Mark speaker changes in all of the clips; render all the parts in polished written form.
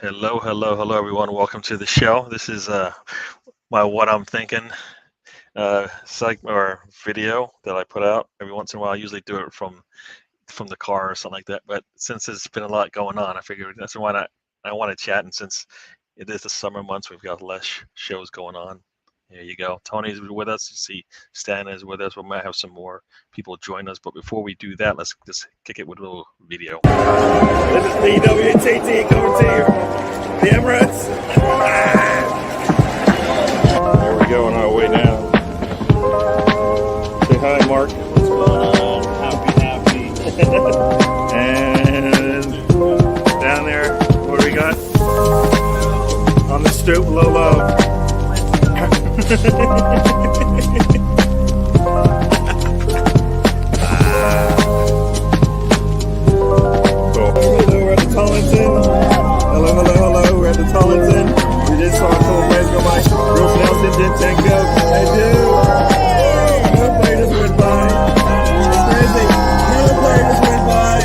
Speaker 1: Hello, everyone. Welcome to the show. This is my what I'm thinking segment or video that I put out every once in a while. I usually do it from the car or something like that. But since there's been a lot going on, I figured that's why not. I want to chat, and since it is the summer months, we've got less shows going on. There you go. Tony's with us. You see, Stan is with us. We might have some more people join us. But before we do that, let's just kick it with a little video.
Speaker 2: This is DWTT coming to you from the Emirates. Here we go on our way now. Say hi, Mark.
Speaker 3: What's going on? Happy.
Speaker 2: And down there, what do we got? On the stoop, low. We're at the Tollington. Hello. We're at the Tollington. We just saw a couple players go by. Bruce Nelson, Dinchenko. Hey, dude. Another player just went by. It's crazy. Another player just went by.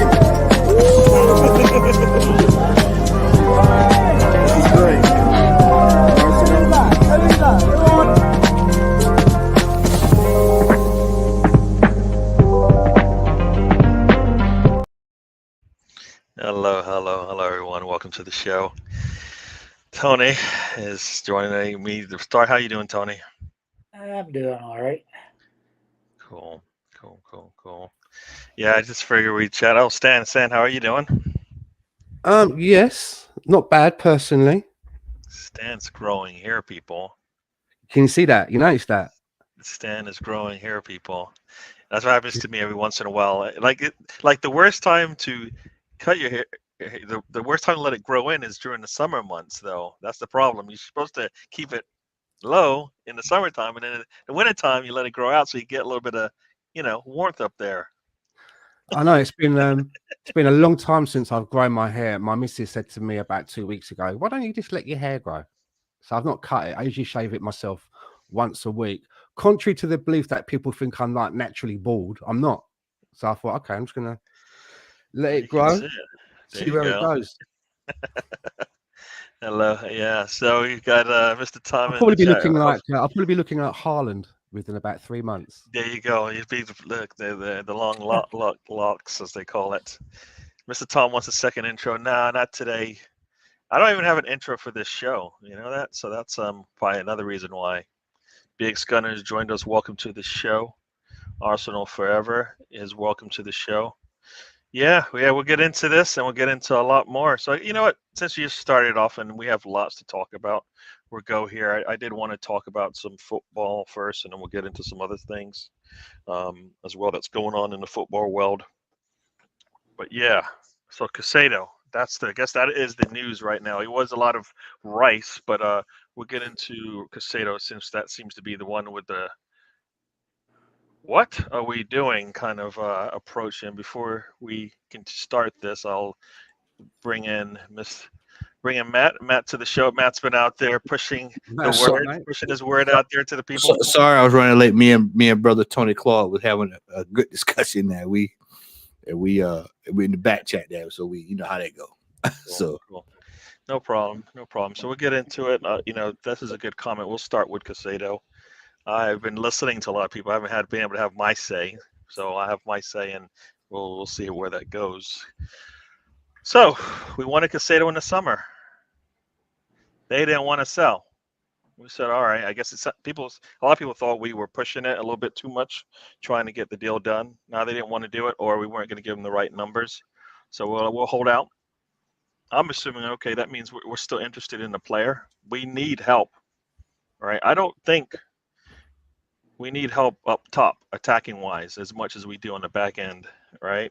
Speaker 2: This is great.
Speaker 1: Hello, everyone. Welcome to the show. Tony is joining me to start. How you doing, Tony?
Speaker 3: I'm doing all right.
Speaker 1: Cool. Yeah, I just figured we'd chat. Oh, Stan, how are you doing?
Speaker 4: Yes, not bad personally.
Speaker 1: Stan's growing hair, people.
Speaker 4: Can you see that? You notice that?
Speaker 1: Stan is growing hair, people. That's what happens to me every once in a while. Like the worst time to cut your hair. The worst time to let it grow in is during the summer months, though. That's the problem. You're supposed to keep it low in the summertime, and then in the wintertime you let it grow out so you get a little bit of, warmth up there.
Speaker 4: I know it's been a long time since I've grown my hair. My missus said to me about 2 weeks ago, "Why don't you just let your hair grow?" So I've not cut it. I usually shave it myself once a week. Contrary to the belief that people think I'm like naturally bald, I'm not. So I thought, okay, I'm just gonna let it grow, see where it goes.
Speaker 1: Hello, yeah. So you got Mr. Tom.
Speaker 4: I'll probably be looking like Haaland within about 3 months.
Speaker 1: There you go. You'd be the long locks, as they call it. Mr. Tom wants a second intro. Nah, not today. I don't even have an intro for this show. You know that? So that's probably another reason why. Big Scunners joined us. Welcome to the show. Arsenal Forever is welcome to the show. Yeah, we'll get into this and we'll get into a lot more. So you know what? Since you started off and we have lots to talk about, we'll go here. I did want to talk about some football first, and then we'll get into some other things as well that's going on in the football world. But yeah, so Casado, I guess that is the news right now. It was a lot of Rice, but we'll get into Casado since that seems to be the one with the what are we doing kind of approach. And before we can start this, I'll bring in Matt to the show. Matt's been out there pushing his word out there to the people.
Speaker 5: Sorry, I was running late. Me and brother Tony Claude was having a good discussion there. We in the back chat there, so you know how that go.
Speaker 1: Cool. No problem. So we'll get into it. This is a good comment. We'll start with Casado. I've been listening to a lot of people. I haven't been able to have my say, so I have my say, and we'll see where that goes. So we wanted Casado in the summer. They didn't want to sell. We said, all right. I guess a lot of people thought we were pushing it a little bit too much, trying to get the deal done. Now they didn't want to do it, or we weren't going to give them the right numbers. So we'll hold out. I'm assuming, okay, that means we're still interested in the player. We need help, right? I don't think we need help up top, attacking wise, as much as we do on the back end, right?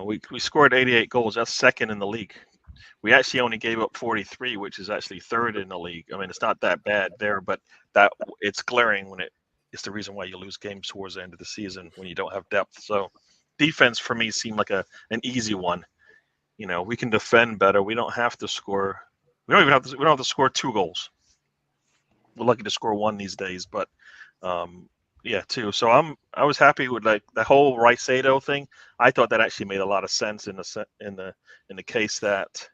Speaker 1: We scored 88 goals. That's second in the league. We actually only gave up 43, which is actually third in the league. I mean, it's not that bad there, but that it's glaring when it's the reason why you lose games towards the end of the season when you don't have depth. So defense for me seemed like an easy one. We can defend better. We don't have to score. We don't have to score 2 goals. We're lucky to score 1 these days, but yeah, 2. So I was happy with like the whole Rice-Ado thing. I thought that actually made a lot of sense in the case that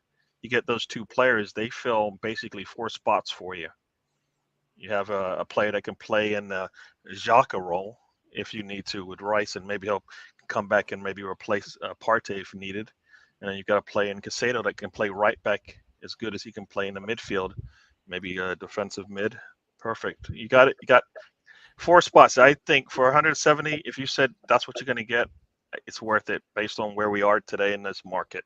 Speaker 1: you get those two players, they fill basically 4 spots for you. You have a player that can play in the Xhaka role if you need to with Rice, and maybe he'll come back and maybe replace Partey if needed. And then you've got a play in Casado that can play right back as good as he can play in the midfield, maybe a defensive mid. Perfect. You got it. You got 4 spots. I think for 170, if you said that's what you're going to get, it's worth it based on where we are today in this market.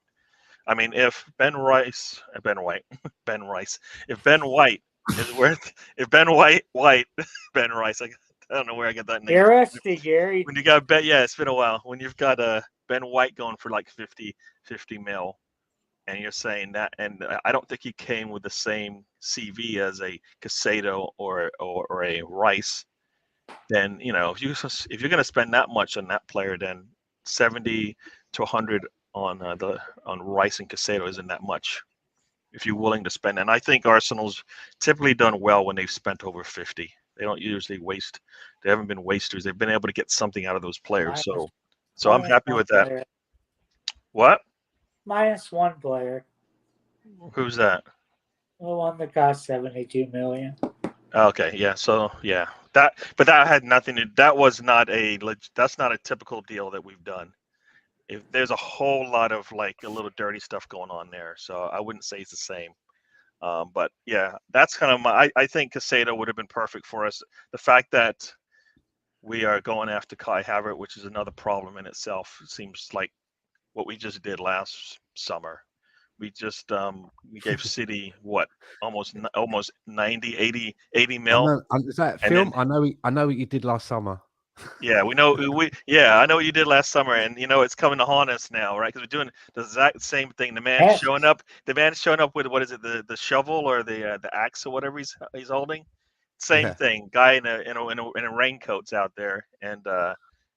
Speaker 1: I mean, if Ben Rice, Ben White, Ben Rice, if Ben White is worth, if Ben White, Ben Rice, I don't know where I get that name.
Speaker 3: You're rusty, Gary.
Speaker 1: When you got Ben, yeah, it's been a while. When you've got Ben White going for like 50 mil, and you're saying that, and I don't think he came with the same CV as a Casado or a Rice. Then if you're going to spend that much on that player, then 70 to 100 on Rice and Casado isn't that much if you're willing to spend. And I think Arsenal's typically done well when they've spent over 50. They don't usually waste. They haven't been wasters. They've been able to get something out of those players. So I'm happy with that.
Speaker 3: Player.
Speaker 1: What?
Speaker 3: -1 player.
Speaker 1: Who's that?
Speaker 3: The one that cost 72 million.
Speaker 1: Okay, yeah. So yeah, that had nothing to. That's not a typical deal that we've done. If there's a whole lot of like a little dirty stuff going on there, so I wouldn't say it's the same. But yeah, that's kind of I think Casado would have been perfect for us. The fact that we are going after Kai Havertz, which is another problem in itself, seems like what we just did last summer. We just we gave City what almost 90, 80 mil.
Speaker 4: Is that
Speaker 1: And
Speaker 4: film?
Speaker 1: then-
Speaker 4: I know what you did last summer.
Speaker 1: Yeah, I know what you did last summer, and it's coming to haunt us now, right? Because we're doing the exact same thing. The man's showing up with what is it, the shovel or the axe or whatever he's holding. Same
Speaker 4: Yeah.
Speaker 1: thing. Guy in a raincoat's out there, and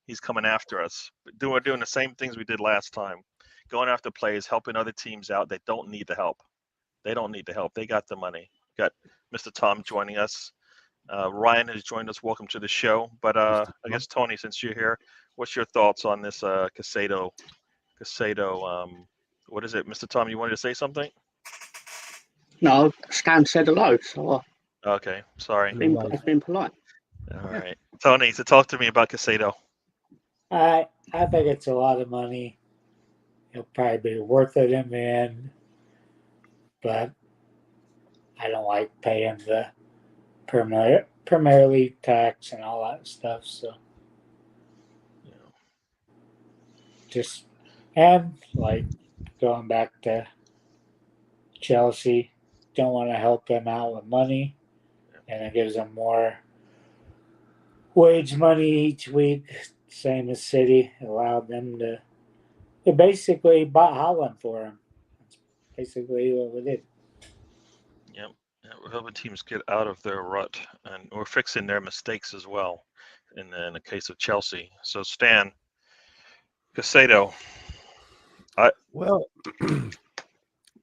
Speaker 1: he's coming after us. We're doing the same things we did last time, going after players, helping other teams out. They don't need the help. They don't need the help. They got the money. Got Mr. Tom joining us. Ryan has joined us. Welcome to the show. But I guess Tony, since you're here, what's your thoughts on this Casado? What is it, Mr. Tom? You wanted to say something?
Speaker 6: No, Stan said hello, so
Speaker 1: Okay, sorry.
Speaker 6: I've been polite.
Speaker 1: All right, Tony. So talk to me about Casado.
Speaker 3: I think it's a lot of money. It'll probably be worth it in the end, but I don't like paying the Premier League tax and all that stuff. So just and like going back to Chelsea, don't want to help them out with money, and it gives them more wage money each week. Same as City allowed them to. They basically bought Holland for him. That's basically what we did.
Speaker 1: Yep. Yeah, we're helping teams get out of their rut, and we're fixing their mistakes as well. In the case of Chelsea, so Stan, Casado.
Speaker 4: Well,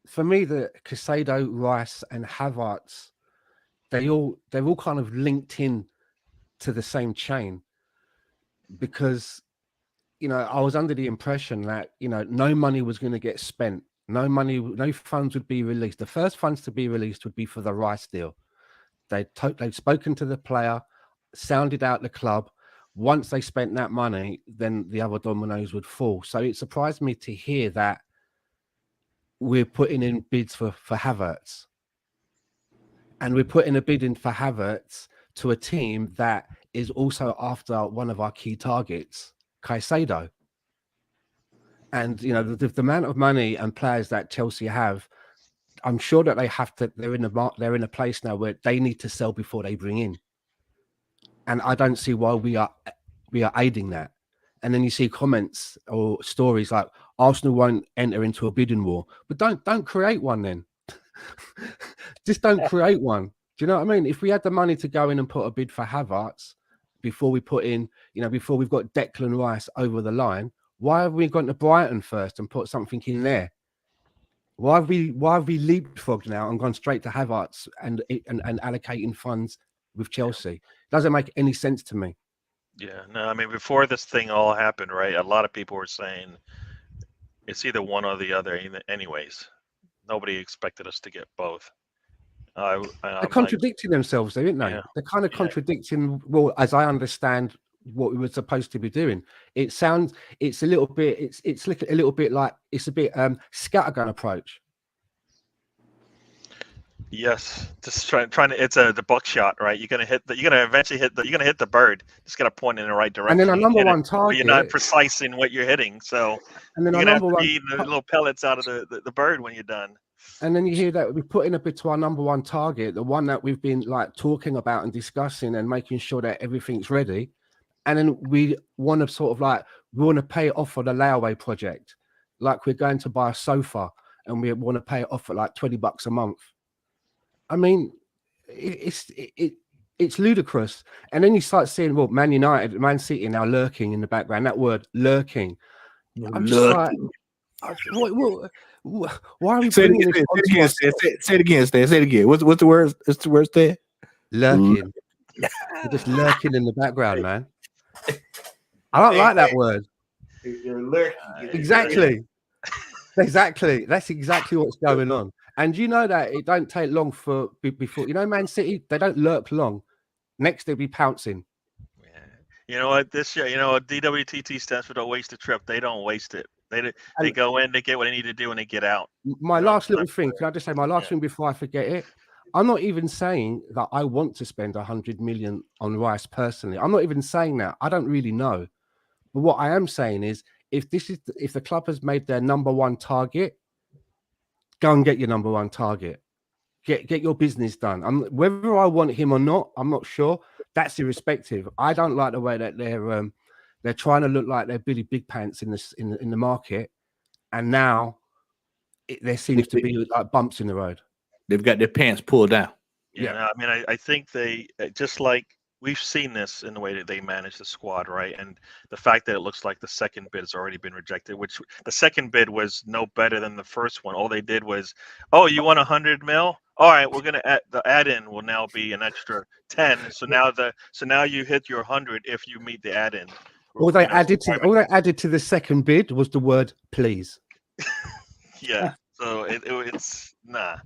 Speaker 4: for me, the Casado, Rice, and Havertz, they're all kind of linked in to the same chain, because I was under the impression that no money was going to get spent, no funds would be released. The first funds to be released would be for the Rice deal. They'd spoken to the player, sounded out the club. Once they spent that money, then the other dominoes would fall. So it surprised me to hear that we're putting in bids for Havertz. And we're putting a bid in for Havertz to a team that is also after one of our key targets, Caicedo. And, the amount of money and players that Chelsea have, I'm sure that they're in a place now where they need to sell before they bring in. And I don't see why we are aiding that. And then you see comments or stories like Arsenal won't enter into a bidding war, but don't create one then. Just don't create one. Do you know what I mean? If we had the money to go in and put a bid for Havertz before we put in, before we've got Declan Rice over the line, why have we gone to Brighton first and put something in there? Why have we leapfrogged now and gone straight to Havertz and allocating funds with Chelsea? Doesn't make any sense to me.
Speaker 1: Yeah, no, I mean, before this thing all happened, right, a lot of people were saying it's either one or the other anyways. Nobody expected us to get both. I'm
Speaker 4: They're
Speaker 1: like,
Speaker 4: contradicting themselves, though, aren't they?
Speaker 1: yeah,
Speaker 4: They're kind of
Speaker 1: yeah.
Speaker 4: contradicting. Well, as I understand what we were supposed to be doing, it sounds it's a little bit it's like a little bit like it's a bit scattergun approach.
Speaker 1: Yes, just trying to. It's the buckshot, right? You're gonna eventually hit the. You're gonna hit the bird. Just gotta point in the right
Speaker 4: And then
Speaker 1: direction.
Speaker 4: our
Speaker 1: You
Speaker 4: number
Speaker 1: hit it,
Speaker 4: one
Speaker 1: but you're not
Speaker 4: target,
Speaker 1: precise in what you're hitting. So
Speaker 4: and then
Speaker 1: you're
Speaker 4: our
Speaker 1: gonna have
Speaker 4: number
Speaker 1: to
Speaker 4: one,
Speaker 1: be the little pellets out of the bird when you're done.
Speaker 4: and then you hear that we put in a bit to our number one target, the one that we've been like talking about and discussing and making sure that everything's ready. And then we want to sort of like we want to pay it off for the layaway project, like we're going to buy a sofa and we want to pay it off at like $20 a month. I mean, it's ludicrous. And then you start seeing, well, Man United, Man City now lurking in the background. That word lurking. I'm just like, why are we bringing this onto us?
Speaker 5: Say it again, Stan. Say it again. What's the word? What's the word, Stan?
Speaker 4: Lurking. They're just lurking in the background, man. I don't like that word.
Speaker 5: You're lurking.
Speaker 4: Exactly. Exactly. That's exactly what's going on. And you know that it don't take long before Man City, they don't lurk long. Next they'll be pouncing.
Speaker 1: Yeah. You know what? This year, DWTT stands for don't waste a trip. They don't waste it. They go in, they get what they need to do, and they get out.
Speaker 4: My last little thing, can I just say my last thing before I forget it? I'm not even saying that I want to spend 100 million on Rice personally. I'm not even saying that. I don't really know. But what I am saying is if the club has made their number one target, go and get your number one target. Get your business done. Whether I want him or not, I'm not sure. That's irrespective. I don't like the way that they're trying to look like they're Billy Big Pants in the market, and now there seems to be like bumps in the road.
Speaker 5: They've got their pants pulled down.
Speaker 1: Yeah. I mean, I think they just like we've seen this in the way that they manage the squad, right? And the fact that it looks like the second bid has already been rejected, which the second bid was no better than the first one. All they did was, oh, you want 100 mil? All right, we're gonna the add-in will now be an extra 10. So now you hit your 100 if you meet the add-in.
Speaker 4: All they added to the second bid was the word please.
Speaker 1: Yeah. So it's nah.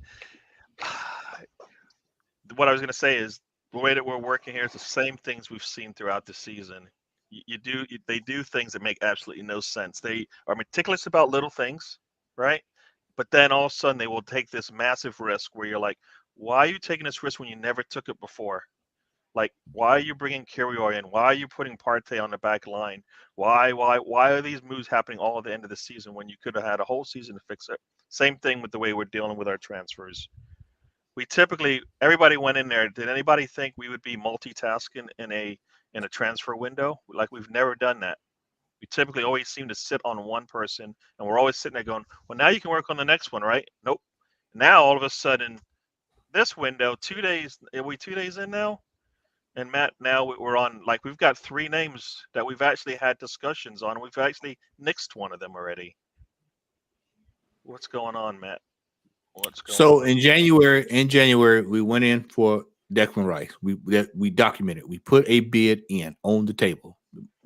Speaker 1: What I was gonna say is the way that we're working here is the same things we've seen throughout the season. They do things that make absolutely no sense. They are meticulous about little things, right? But then all of a sudden they will take this massive risk where you're like, why are you taking this risk when you never took it before? Like, why are you bringing Kirior in? Why are you putting Partey on the back line? Why are these moves happening all at the end of the season when you could have had a whole season to fix it? Same thing with the way we're dealing with our transfers. Everybody went in there. Did anybody think we would be multitasking in a transfer window? Like, we've never done that. We typically always seem to sit on one person, and we're always sitting there going, well, now you can work on the next one, right? Nope. Now, all of a sudden, this window, 2 days, are we 2 days in now? And Matt, now we're on, like, we've got 3 names that we've actually had discussions on. We've actually nixed one of them already. What's going on, Matt?
Speaker 5: So in January, we went in for Declan Rice. We documented. We put a bid in on the table.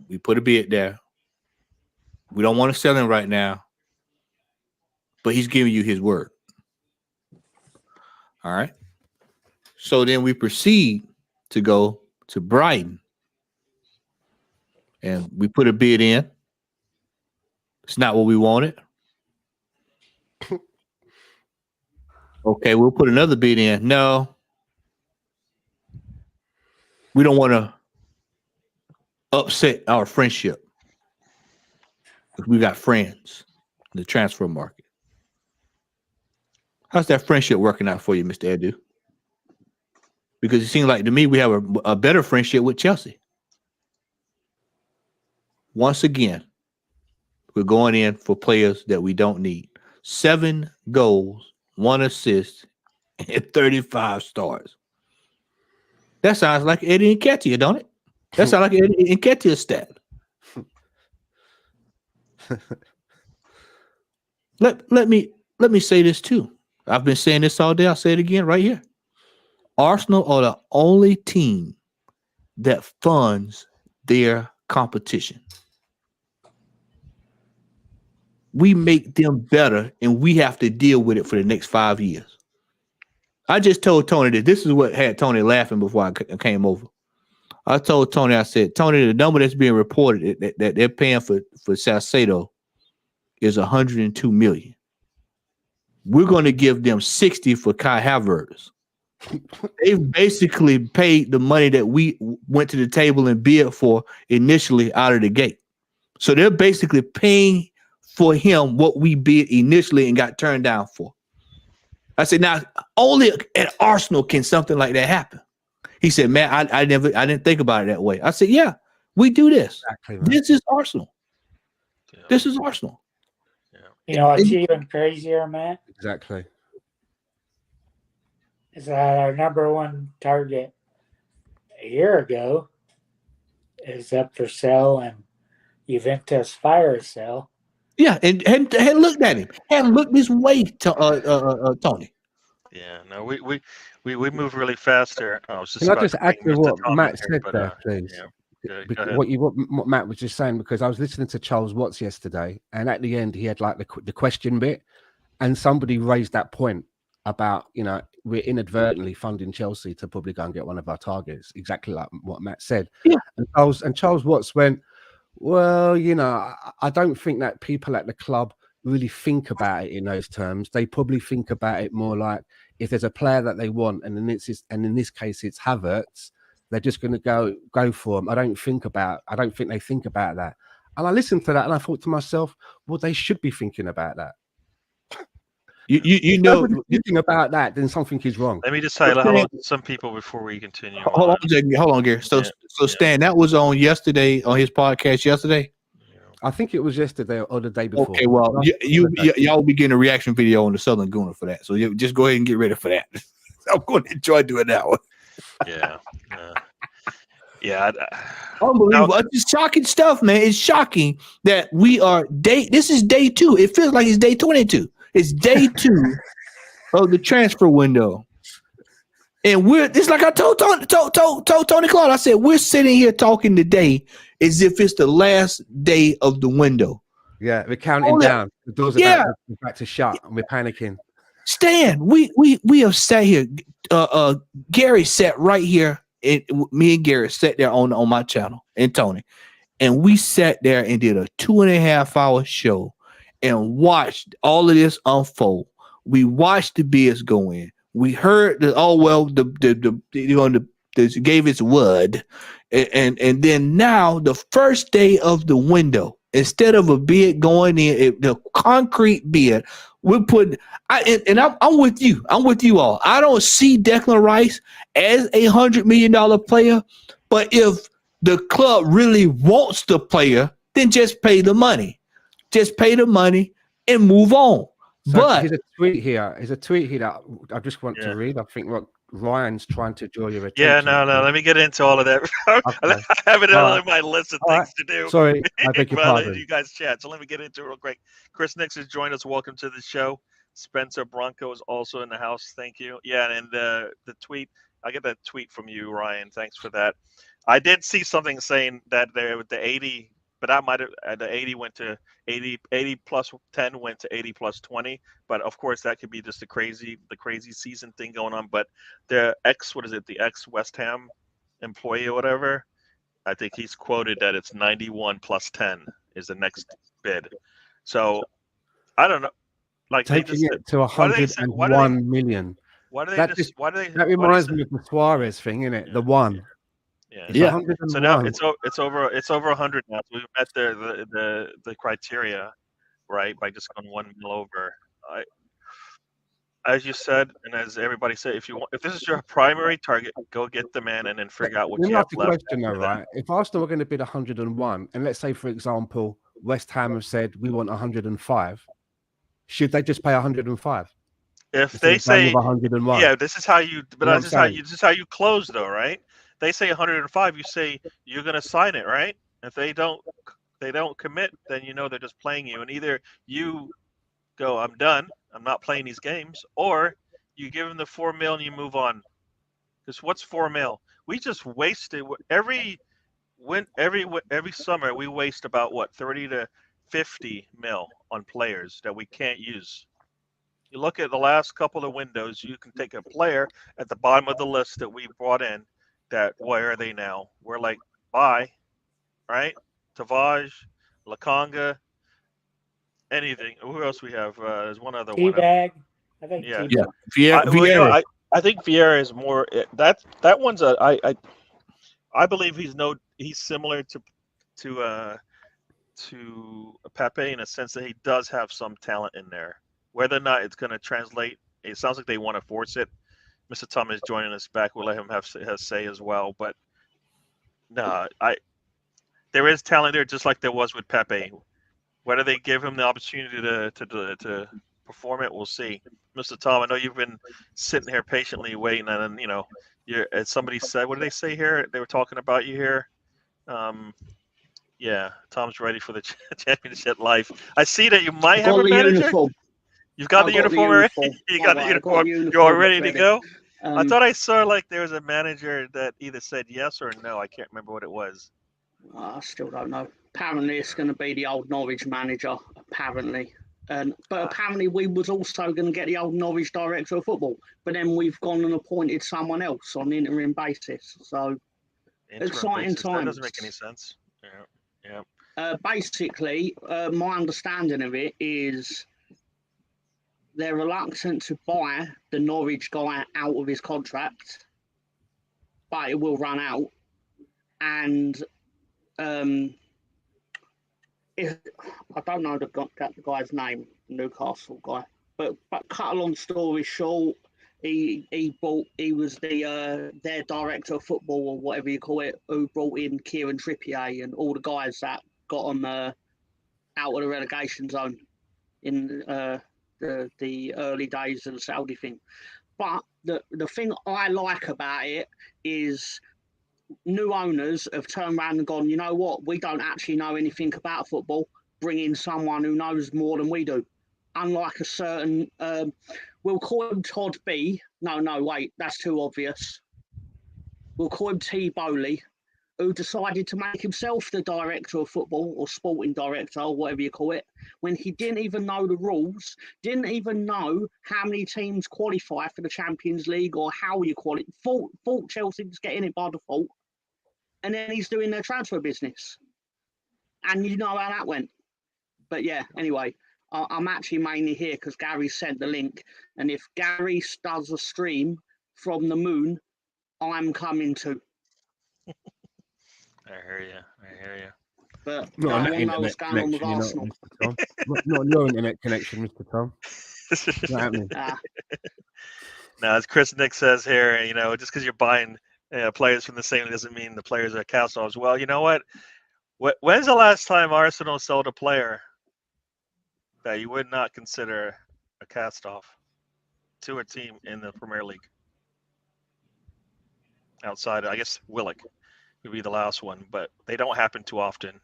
Speaker 5: We put a bid there. We don't want to sell him right now, but he's giving you his word. All right. So then we proceed to go to Brighton, and we put a bid in. It's not what we wanted. Okay, we'll put another bid in. No, we don't want to upset our friendship. We got friends in the transfer market. How's that friendship working out for you, Mr. Edu? Because it seems like to me we have a better friendship with Chelsea. Once again, we're going in for players that we don't need. 7 goals, 1 assist, and 35 stars. That sounds like Eddie Nketiah, don't it? That sounds like Eddie Nketiah's stat. Let me say this too. I've been saying this all day. I'll say it again right here. Arsenal are the only team that funds their competition. we make them better, and we have to deal with it for the next 5 years. I just told Tony that this is what had Tony laughing before I came over. I told Tony, I said, Tony, the number that's being reported that they're paying for Salcedo is 102 million. We're going to give them 60 for Kai Havertz. They've basically paid the money that we went to the table and bid for initially out of the gate. So they're basically paying for him what we bid initially and got turned down for. I said, now only at Arsenal can something like that happen. He said, man, I didn't think about it that way. I said, yeah, we do this.
Speaker 4: Exactly, right.
Speaker 5: This is Arsenal.
Speaker 1: Yeah.
Speaker 5: This is Arsenal.
Speaker 1: Yeah.
Speaker 3: You know what's even crazier, Matt?
Speaker 4: Exactly.
Speaker 3: Is that our number one target a year ago is up for sale and Juventus fire sale.
Speaker 5: Yeah, and hadn't looked at him. Hadn't looked this way, Tony.
Speaker 1: Yeah, no, we move really fast there. I was just
Speaker 4: Can I
Speaker 1: about
Speaker 4: just
Speaker 1: to
Speaker 4: add
Speaker 1: bring
Speaker 4: to
Speaker 1: Mr.
Speaker 4: what
Speaker 1: Tom
Speaker 4: Matt
Speaker 1: in
Speaker 4: said
Speaker 1: here, but,
Speaker 4: there, please?
Speaker 1: yeah, go
Speaker 4: Because
Speaker 1: ahead.
Speaker 4: what Matt was just saying, because I was listening to Charles Watts yesterday, and at the end he had like the question bit, and somebody raised that point about, you know, we're inadvertently funding Chelsea to probably go and get one of our targets, exactly like what Matt said.
Speaker 5: Yeah.
Speaker 4: And Charles Watts went, well, you know, I don't think that people at the club really think about it in those terms. They probably think about it more like, if there's a player that they want, and in this case it's Havertz, they're just going to go for him. I don't think they think about that. And I listened to that and I thought to myself, well, they should be thinking about that.
Speaker 5: You know,
Speaker 4: thinking about that, then something is wrong.
Speaker 1: Let me just say hello to some people before we continue.
Speaker 5: Hold on, Gary. So Stan, that was on yesterday on his podcast yesterday.
Speaker 4: I think it was yesterday or the day before.
Speaker 5: Okay, well, y'all be getting a reaction video on the Southern Gooner for that. So you just go ahead and get ready for that. I'm going to enjoy doing that one.
Speaker 1: Yeah. Yeah.
Speaker 5: Unbelievable. It's shocking stuff, man. It's shocking that this is day 2. It feels like it's day 22. It's day 2 of the transfer window. And it's like I told Tony Claude, I said, we're sitting here talking today as if it's the last day of the window.
Speaker 4: Yeah, we're counting down. The doors are about to shut and we're panicking.
Speaker 5: Stan, we have sat here. Gary sat right here. Me and Gary sat there on my channel and Tony. And we sat there and did a 2.5-hour show and watched all of this unfold. We watched the bids go in. We heard the gave its word, and then now the first day of the window, instead of a bid going in, the concrete bid, we're putting. I'm with you. I'm with you all. I don't see Declan Rice as a $100 million player, but if the club really wants the player, then just pay the money. Just pay the money and move on.
Speaker 4: So
Speaker 5: but
Speaker 4: here's a tweet here. That I just want to read. I think what Ryan's trying to draw your attention.
Speaker 1: Yeah, no. Let me get into all of that.
Speaker 4: Okay.
Speaker 1: I have it on my list of things to do.
Speaker 4: Sorry, I beg your pardon.
Speaker 1: You guys chat. So let me get into it real quick. Chris Nix has joined us. Welcome to the show. Spencer Bronco is also in the house. Thank you. Yeah, and the tweet. I get that tweet from you, Ryan. Thanks for that. I did see something saying that there with the 80. But that might have the 80 went to 80 plus 10 went to 80 plus 20. But of course, that could be just the crazy season thing going on. But the ex West Ham employee or whatever, I think he's quoted that it's 91 plus 10 is the next bid. So I don't know. Like
Speaker 4: taking it to 101 million.
Speaker 1: Why do they
Speaker 4: that reminds me of the Suarez thing, isn't it?
Speaker 1: Yeah,
Speaker 4: the one.
Speaker 1: Yeah. So now it's over 100 now. So we've met the criteria, right? By just going 1 mil over. As you said, and as everybody said, if this is your primary target, go get the man and then figure out what you have left.
Speaker 4: Question though, right? If Arsenal are going to bid 101, and let's say, for example, West Ham have said we want 105, should they just pay 105?
Speaker 1: If they say
Speaker 4: 101,
Speaker 1: yeah, this is how you. But this is how you close, though, right? They say 105. You say you're going to sign it, right? If they don't commit, then you know they're just playing you. And either you go, I'm done, I'm not playing these games, or you give them the $4 million and you move on. Because what's $4 million? We just wasted every summer. We waste about 30 to 50 mil on players that we can't use. You look at the last couple of windows, you can take a player at the bottom of the list that we brought in that where are they now? We're like, bye, right? Tavaj, Lakonga, anything. Who else we have? There's one other one.
Speaker 3: Teabag. I think
Speaker 1: Yeah.
Speaker 5: Yeah,
Speaker 3: Teabag.
Speaker 1: Well, you know,
Speaker 5: Vieira.
Speaker 1: I think Vieira is more that one's I believe he's similar to Pepe in a sense that he does have some talent in there. Whether or not it's going to translate, it sounds like they want to force it. Mr. Tom is joining us back. We'll let him have say as well. But no, there is talent there, just like there was with Pepe. Whether they give him the opportunity to perform it, we'll see. Mr. Tom, I know you've been sitting here patiently waiting, and as somebody said, what did they say here? They were talking about you here. Yeah, Tom's ready for the championship life. I see that you might have a manager.
Speaker 6: Uniform.
Speaker 1: You've got the uniform already. You got the uniform. You're all ready to go. I thought I saw like there was a manager that either said yes or no. I can't remember what it was.
Speaker 6: I still don't know. Apparently, it's going to be the old Norwich manager. Apparently, but apparently we was also going to get the old Norwich director of football. But then we've gone and appointed someone else on an interim basis. So exciting times.
Speaker 1: That doesn't make any sense. Yeah.
Speaker 6: Basically, my understanding of it is they're reluctant to buy the Norwich guy out of his contract, but it will run out. And I don't know the guy's name, Newcastle guy, but cut a long story short, he was their director of football or whatever you call it, who brought in Kieran Trippier and all the guys that got them out of the relegation zone in the early days of the Saudi thing. But the thing I like about it is new owners have turned around and gone, you know what, we don't actually know anything about football, bring in someone who knows more than we do. Unlike a certain, we'll call him Todd B. No, wait, that's too obvious. We'll call him T. Bowley, who decided to make himself the director of football or sporting director or whatever you call it, when he didn't even know the rules, didn't even know how many teams qualify for the Champions League or how you qualify. Thought Chelsea was getting it by default. And then he's doing their transfer business. And you know how that went. But yeah, anyway, I'm actually mainly here because Gary sent the link. And if Gary does a stream from the moon, I'm coming too.
Speaker 1: I hear you.
Speaker 6: But
Speaker 4: Not
Speaker 6: I
Speaker 4: on
Speaker 6: want
Speaker 4: that
Speaker 6: to know what's
Speaker 4: internet
Speaker 6: going on with
Speaker 4: connection,
Speaker 6: Arsenal.
Speaker 4: Mr. Tom. Not on your internet connection, Mr. Tom. Not happening.
Speaker 1: Now, as Chris Nick says here, just because you're buying players from the same doesn't mean the players are cast offs. Well, you know what? When's the last time Arsenal sold a player that you would not consider a cast off to a team in the Premier League? Outside, I guess Willock would be the last one, but they don't happen too often.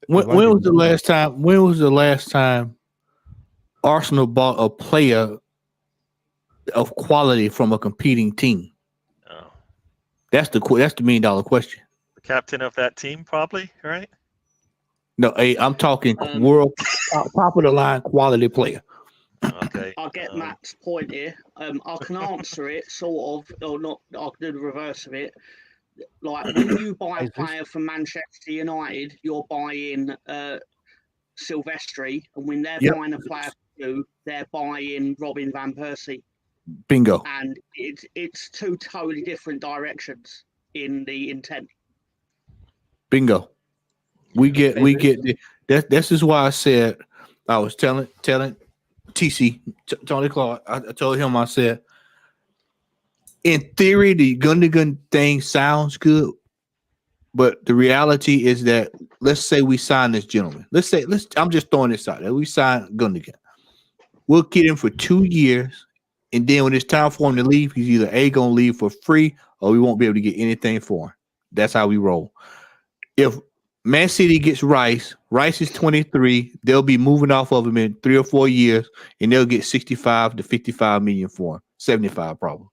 Speaker 5: When was the last time? When was the last time Arsenal bought a player of quality from a competing team?
Speaker 1: Oh.
Speaker 5: That's the $1 million question.
Speaker 1: The captain of that team, probably, right?
Speaker 5: No, I'm talking world top of the line quality player.
Speaker 1: Okay.
Speaker 6: I get Matt's point here. I can answer it sort of, or not. I'll do the reverse of it. Like when you buy a player from Manchester United, you're buying Silvestri, and when they're buying a player from you, they're buying Robin van Persie.
Speaker 5: Bingo.
Speaker 6: And it's two totally different directions in the intent.
Speaker 5: Bingo. We get this is why I said I was telling TC Tony Clark. I told him, I said, in theory, the Gundogan thing sounds good, but the reality is that let's say we sign this gentleman. I'm just throwing this out there. We sign Gundogan. We'll get him for 2 years, and then when it's time for him to leave, he's either gonna leave for free or we won't be able to get anything for him. That's how we roll. If Man City gets Rice is 23. They'll be moving off of him in 3 or 4 years, and they'll get 65 to 55 million for him, 75 probably.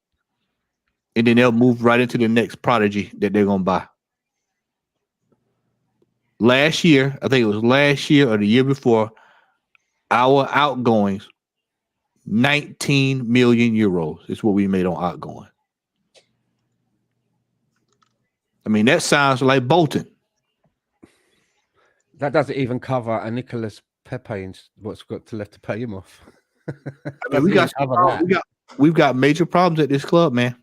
Speaker 5: And then they'll move right into the next prodigy that they're gonna buy. Last year, I think it was last year or the year before, Our outgoings, 19 million euros is what we made on outgoing. I mean, that sounds like Bolton.
Speaker 4: That doesn't even cover a Nicholas Pepe and what's got to left to pay him off.
Speaker 5: I mean, we've got major problems at this club, man.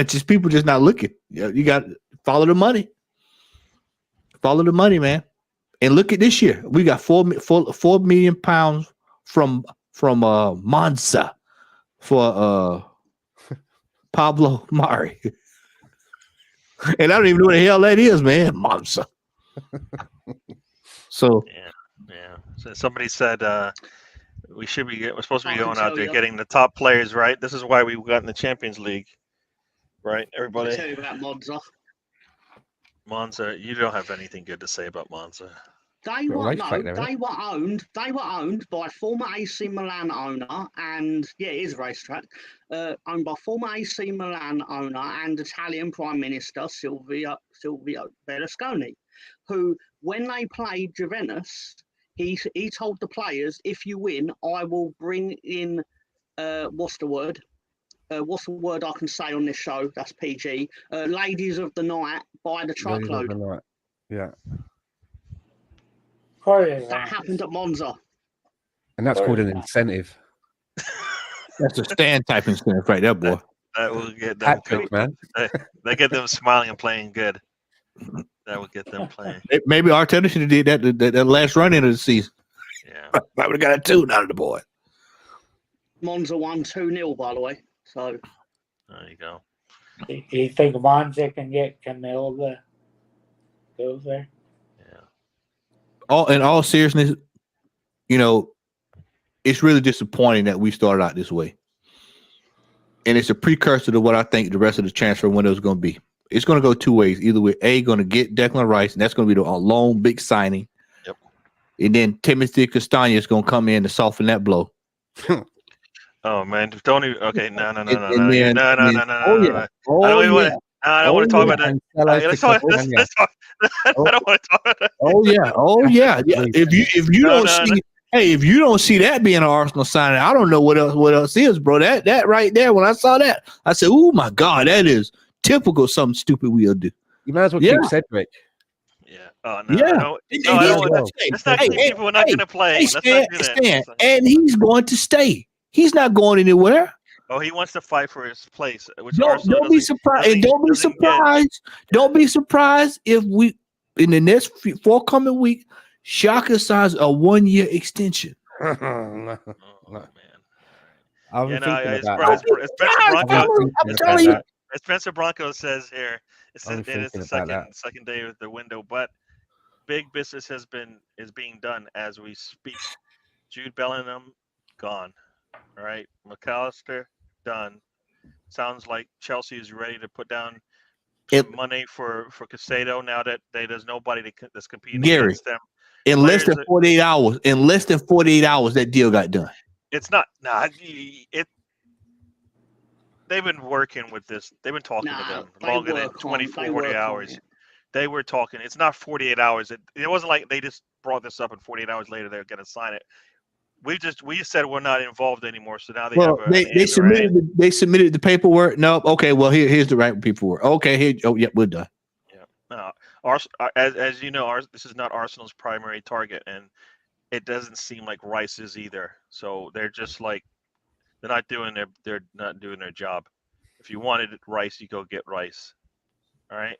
Speaker 5: Just people just not looking. You got to follow the money. Follow the money, man. And look at this year. We got 4 million pounds from Monza for Pablo Mari. And I don't even know what the hell that is, man. Monza. So
Speaker 1: yeah. So somebody said we're supposed to be going out there getting the top players, right? This is why we got in the Champions League, right? Everybody.
Speaker 6: I'll tell you about Monza.
Speaker 1: Monza, you don't have anything good to say about Monza.
Speaker 6: They were owned by former AC Milan owner, and yeah, it is a racetrack. Owned by former AC Milan owner and Italian Prime Minister Silvio Berlusconi, who, when they played Juventus, he told the players, "If you win, I will bring in what's the word I can say on this show? That's PG. Ladies of the night by the truckload."
Speaker 4: Yeah.
Speaker 6: That happened at Monza.
Speaker 4: And that's called an incentive.
Speaker 5: that's a stand type incentive right there, boy.
Speaker 1: That will get them,
Speaker 4: man.
Speaker 1: They get them smiling and playing good. That would get them playing.
Speaker 5: Maybe Arteta should have did that last run into the season.
Speaker 1: Yeah.
Speaker 5: I would have got a 2 out of the boy.
Speaker 6: Monza won 2-0, by the way. So
Speaker 1: there you go.
Speaker 3: Do you think Monza can get Camille to go there?
Speaker 5: In all seriousness, it's really disappointing that we started out this way. And it's a precursor to what I think the rest of the transfer window is going to be. It's going to go 2 ways. Either we're going to get Declan Rice, and that's going to be a long, big signing.
Speaker 1: Yep.
Speaker 5: And then Timothy Castagna is going to come in to soften that blow.
Speaker 1: Oh man, don't even. Okay, no.
Speaker 5: Oh
Speaker 1: yeah. I don't want to talk about that. Let's talk. I don't want to talk about that.
Speaker 5: Oh yeah. If you don't see, hey, if you don't see that being an Arsenal signing, I don't know what else is, bro. That right there. When I saw that, I said, "Oh my God, that is typical. Something stupid we'll do."
Speaker 4: You might as well keep Cedric.
Speaker 1: Yeah. Oh no.
Speaker 5: Yeah.
Speaker 1: Let's not keep people. We're not going to play. Let's not do that.
Speaker 5: And he's going to stay. He's not going anywhere.
Speaker 1: Oh, he wants to fight for his place.
Speaker 5: Don't be surprised. Don't be surprised if we, in the next forthcoming week, Shaka signs a 1-year extension.
Speaker 1: Oh man.
Speaker 4: I've been thinking about
Speaker 1: that. As Spencer Bronco says here, it's the second day of the window, but big business is being done as we speak. Jude Bellingham gone. All right, McAllister done. Sounds like Chelsea is ready to put down money for Caicedo now that there's nobody that's competing against them.
Speaker 5: In less than 48 hours. In less than 48 hours, that deal got done.
Speaker 1: It's not. They've been working with this. They've been talking to them longer than 24, 40 hours. They were talking. It's not 48 hours. It wasn't like they just brought this up and 48 hours later they're going to sign it. We said we're not involved anymore. So now they
Speaker 5: submitted the paperwork. Nope. Okay. Well, here's the right paperwork. Okay. Here. Oh, yep. We're done.
Speaker 1: Yeah. As you know, this is not Arsenal's primary target, and it doesn't seem like Rice is either. So they're just like they're not doing their job. If you wanted Rice, you go get Rice. All right,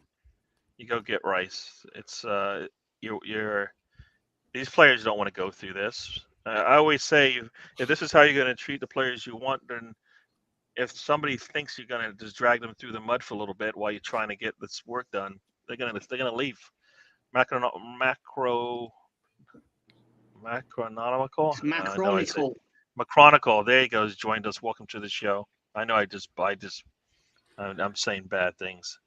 Speaker 1: you go get Rice. It's these players don't want to go through this. I always say, if this is how you're going to treat the players you want, then if somebody thinks you're going to just drag them through the mud for a little bit while you're trying to get this work done, they're gonna leave. Macronical. There he goes. Joined us. Welcome to the show. I know. I'm saying bad things.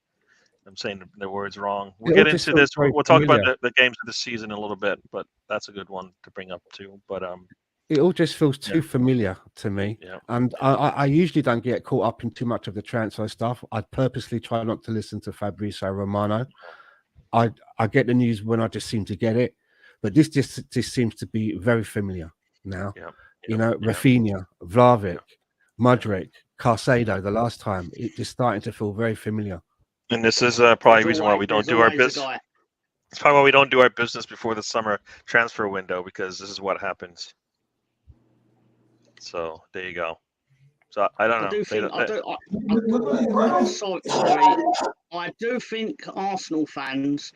Speaker 1: I'm saying the words wrong. We'll get into this. We'll talk about the games of the season in a little bit, but that's a good one to bring up too. But
Speaker 4: it all just feels too familiar to me.
Speaker 1: Yeah.
Speaker 4: And I usually don't get caught up in too much of the transfer stuff. I purposely try not to listen to Fabrizio Romano. I get the news when I just seem to get it, but this seems to be very familiar. now.
Speaker 1: Yeah.
Speaker 4: You know, Rafinha, Vlahovic, Mudryk, Caicedo. The last time, it's just starting to feel very familiar.
Speaker 1: And this is probably the reason why we don't do our business. It's probably why we don't do our business before the summer transfer window, because this is what happens. So there you go. So I don't know.
Speaker 6: I do think Arsenal fans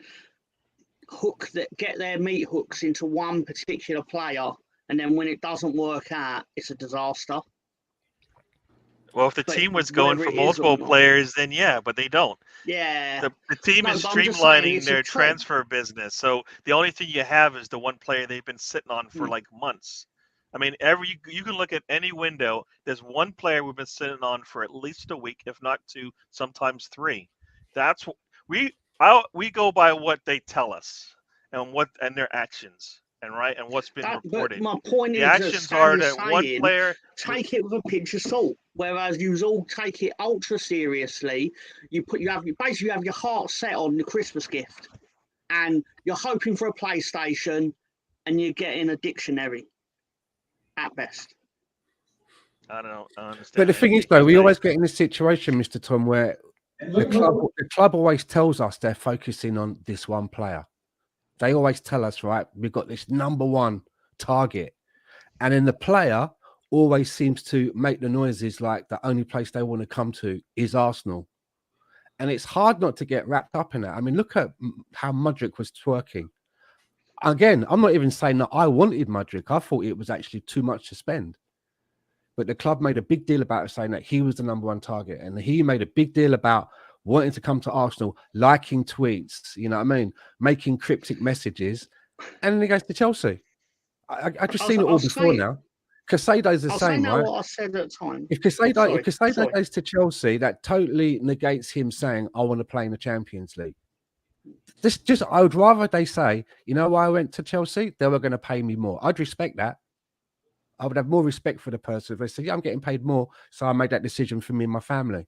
Speaker 6: get their meat hooks into one particular player, and then when it doesn't work out, it's a disaster.
Speaker 1: Well, if the team was going for multiple players, then yeah, but they don't.
Speaker 6: Yeah.
Speaker 1: The team is streamlining their transfer business. So the only thing you have is the one player they've been sitting on for like months. I mean, you can look at any window. There's one player we've been sitting on for at least a week, if not 2, sometimes 3. That's what we go by what they tell us and their actions. And what's been reported.
Speaker 6: But my point
Speaker 1: the
Speaker 6: is,
Speaker 1: actions are that one player
Speaker 6: take it with a pinch of salt. Whereas you all take it ultra seriously. You have your heart set on the Christmas gift, and you're hoping for a PlayStation, and you're getting a dictionary at best.
Speaker 1: I don't understand.
Speaker 4: But the thing is, though, we always get in this situation, Mr. Tom, where the club always tells us they're focusing on this one player. They always tell us, right, we've got this number one target. And then the player always seems to make the noises like the only place they want to come to is Arsenal. And it's hard not to get wrapped up in that. I mean, look at how Mudryk was twerking. Again, I'm not even saying that I wanted Mudryk. I thought it was actually too much to spend. But the club made a big deal about it, saying that he was the number one target. And he made a big deal about wanting to come to Arsenal, liking tweets, you know what I mean, making cryptic messages, and then he goes to Chelsea. I just seen it all before now. Caicedo's the same, right?
Speaker 6: What I said at the time.
Speaker 4: If Caicedo goes to Chelsea, that totally negates him saying, "I want to play in the Champions League." I would rather they say, "You know why I went to Chelsea? They were going to pay me more." I'd respect that. I would have more respect for the person if they say, "Yeah, I'm getting paid more, so I made that decision for me and my family."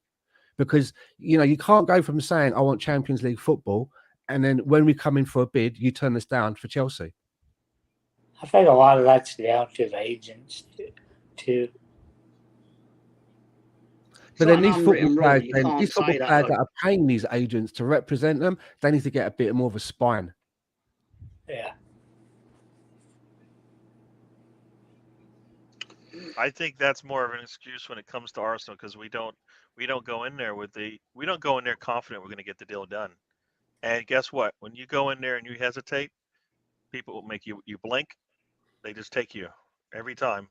Speaker 4: Because, you know, you can't go from saying, "I want Champions League football," and then when we come in for a bid, you turn us down for Chelsea.
Speaker 3: I think a lot of that's down to the agents, too.
Speaker 4: But then these football players that are paying these agents to represent them, they need to get a bit more of a spine.
Speaker 3: Yeah.
Speaker 1: I think that's more of an excuse when it comes to Arsenal, because we don't go in there confident we're going to get the deal done. And guess what? When you go in there and you hesitate, people will make you blink. They just take you every time.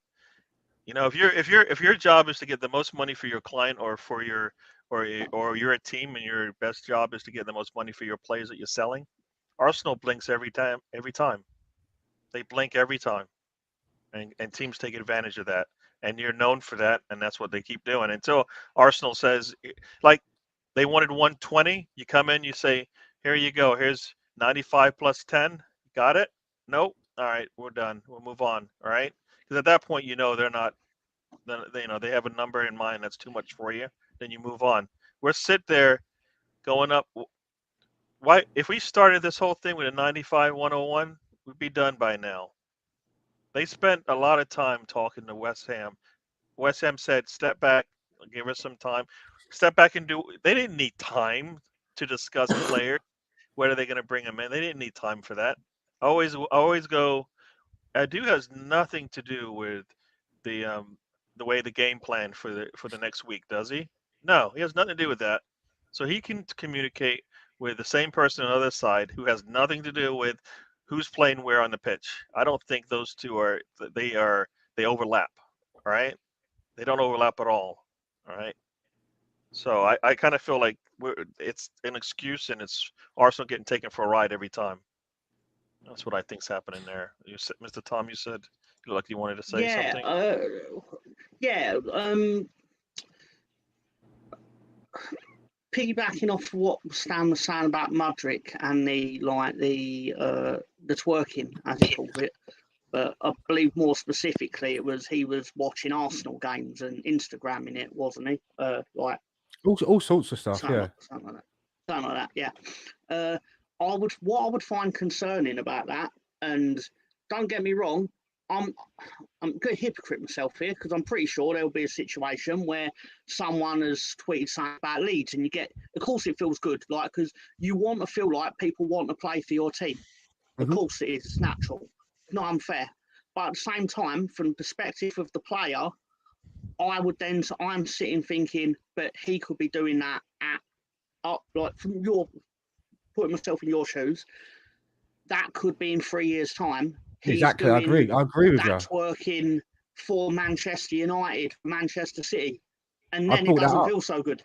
Speaker 1: You know, if your job is to get the most money for your client or you're a team and your best job is to get the most money for your players that you're selling, Arsenal blinks every time. They blink every time. And teams take advantage of that. And you're known for that, and that's what they keep doing. Until Arsenal says, like, they wanted 120, you come in, you say, "Here you go. Here's 95 plus 10. Got it? Nope. All right, we're done. We'll move on. All right?" Because at that point, you know they're not. They have a number in mind that's too much for you. Then you move on. We're sit there, going up. Why? If we started this whole thing with a 95-101, we'd be done by now. They spent a lot of time talking to West Ham. West Ham said, "Step back, give us some time. Step back and do." They didn't need time to discuss players. Where are they going to bring them in? They didn't need time for that. Always go. Adu has nothing to do with the way the game plan for the next week, does he? No, he has nothing to do with that. So he can communicate with the same person on the other side who has nothing to do with who's playing where on the pitch. I don't think those two they overlap. All right, they don't overlap at all. All right. So I kind of feel like it's an excuse, and it's Arsenal getting taken for a ride every time. That's what I think's happening there. You said, Mr. Tom, you said you looked like you wanted to say something.
Speaker 6: Piggybacking off what Stan was saying about Mudryk and the twerking, as he called it, but I believe more specifically he was watching Arsenal games and Instagramming it, wasn't he? Like
Speaker 4: all sorts of stuff,
Speaker 6: something like that. Yeah. What I would find concerning about that, and don't get me wrong, I'm a good hypocrite myself here because I'm pretty sure there'll be a situation where someone has tweeted something about Leeds, and you get, of course, it feels good, like, because you want to feel like people want to play for your team. Of course, it is. It's natural. It's not unfair. But at the same time, from the perspective of the player, I'm sitting thinking, but he could be doing that like, from your, putting myself in your shoes, that could be in 3 years' time.
Speaker 4: Exactly, I agree with you.
Speaker 6: That's working for Manchester United, Manchester City, and
Speaker 4: I
Speaker 6: then it
Speaker 4: brought that
Speaker 6: doesn't
Speaker 4: up.
Speaker 6: feel so good.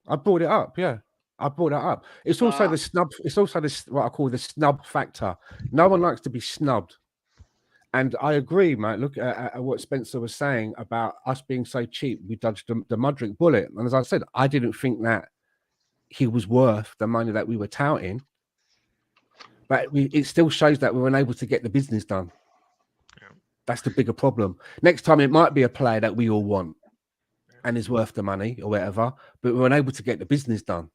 Speaker 4: I brought it up, yeah. I brought that up. It's also the snub. It's also this what I call the snub factor. No one likes to be snubbed, and I agree, mate. Look at what Spencer was saying about us being so cheap. We dodged the Mudryk bullet, and as I said, I didn't think that he was worth the money that we were touting. But it still shows that we were unable to get the business done. Yeah. That's the bigger problem. Next time, it might be a player that we all want and is worth the money or whatever, but we were unable to get the business done.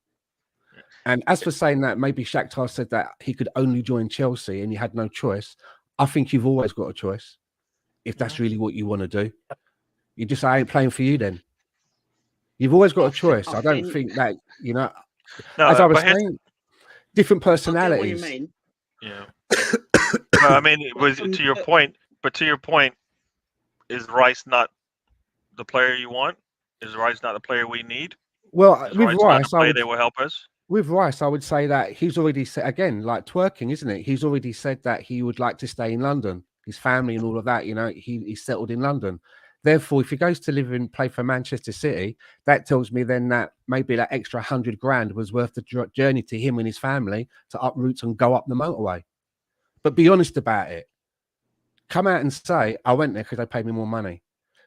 Speaker 4: Yeah. And as for saying that maybe Shakhtar said that he could only join Chelsea and you had no choice, I think you've always got a choice if that's really what you want to do. You just say, I ain't playing for you then. You've always got a choice. I don't think that, you know, as I was saying, different personalities.
Speaker 6: I get what you mean.
Speaker 1: Yeah. I mean, to your point, is Rice not the player you want? Is Rice not the player we need?
Speaker 4: Well, with Rice,
Speaker 1: they will help us.
Speaker 4: With Rice, I would say that he's already said, again, like twerking, isn't it? He's already said that he would like to stay in London, his family and all of that. You know, he's settled in London. Therefore, if he goes to live and play for Manchester City, that tells me then that maybe that extra 100 grand was worth the journey to him and his family to uproot and go up the motorway. But be honest about it. Come out and say, I went there because they paid me more money.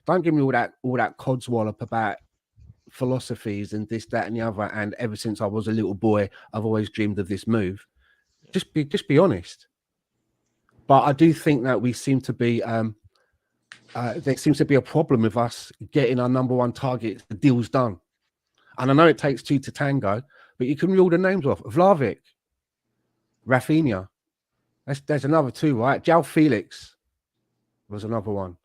Speaker 4: Don't give me all that codswallop about philosophies and this, that, and the other. And ever since I was a little boy, I've always dreamed of this move. Just be honest. But I do think that we seem to be there seems to be a problem with us getting our number one target, the deal's done. And I know it takes two to tango, but you can reel the names off. Vlahovic, Rafinha. There's another two, right? João Felix was another one.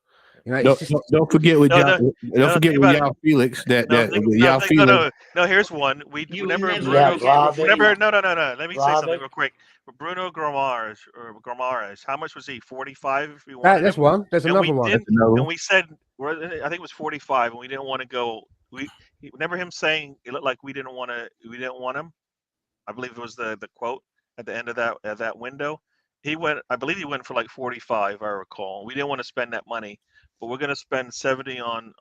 Speaker 4: You know,
Speaker 5: don't forget with João Felix
Speaker 1: No, here's one. We remember Bruno. No. Let me say something real quick. Bruno Gomes. How much was he? 45. If we wanted
Speaker 4: that's one. There's another one.
Speaker 1: And we said, I think it was 45, and we didn't want to go. Remember him saying it looked like we didn't want him. I believe it was the quote at the end of that window. I believe he went for like 45. I recall. We didn't want to spend that money, but we're going to spend 70 on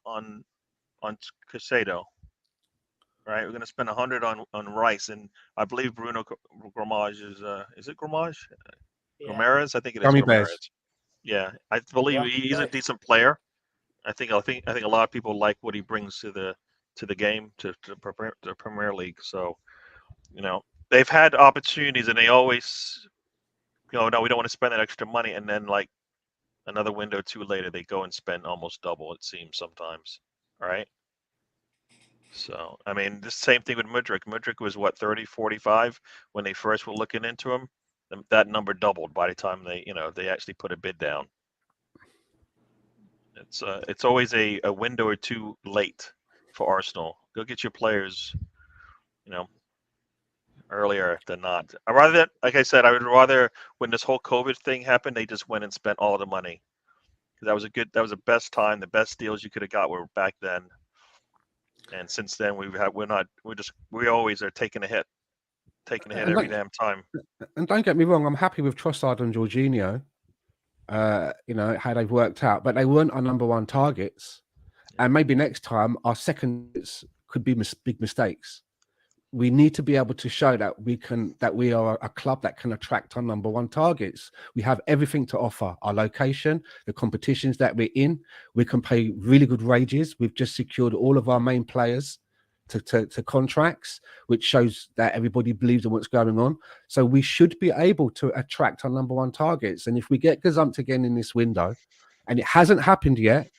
Speaker 1: Caicedo. Right, we're going to spend 100 on Rice, and I believe Bruno Gomes is it Gomes? Yeah. Gomes, I think it is Gomes. Yeah, I believe he's a decent player. I think a lot of people like what he brings to the game, to Premier League. So, you know, they've had opportunities, and they always, no, we don't want to spend that extra money, and then like another window or two later, they go and spend almost double. It seems sometimes, all right. So, I mean, the same thing with Mudryk. Mudryk was, 30, 45 when they first were looking into him. That number doubled by the time they actually put a bid down. It's always a window or two late for Arsenal. Go get your players, earlier than not. Like I said, I would rather when this whole COVID thing happened, they just went and spent all the money. That was the best time, the best deals you could have got were back then. And since then, we always are taking a hit every damn time.
Speaker 4: And don't get me wrong, I'm happy with Trossard and Jorginho, how they've worked out, but they weren't our number one targets. And maybe next time our seconds could be big mistakes. We need to be able to show that we are a club that can attract our number one targets. We have everything to offer: our location, the competitions that we're in. We can pay really good wages. We've just secured all of our main players to contracts, which shows that everybody believes in what's going on. So we should be able to attract our number one targets. And if we get gazumped again in this window, and it hasn't happened yet,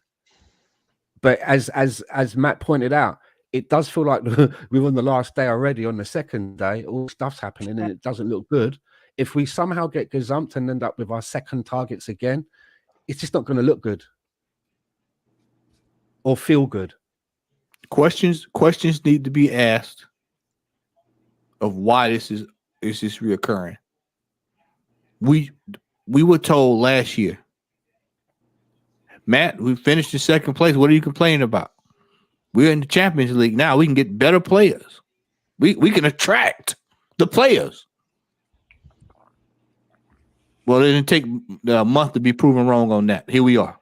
Speaker 4: but as Matt pointed out, it does feel like we're on the last day already. On the second day, all stuff's happening and it doesn't look good. If we somehow get gazumped and end up with our second targets again, it's just not going to look good or feel good.
Speaker 5: Questions need to be asked of why this is reoccurring. We were told last year, Matt, we finished in second place. What are you complaining about? We're in the Champions League now. We can get better players. We can attract the players. Well, it didn't take a month to be proven wrong on that. Here we are.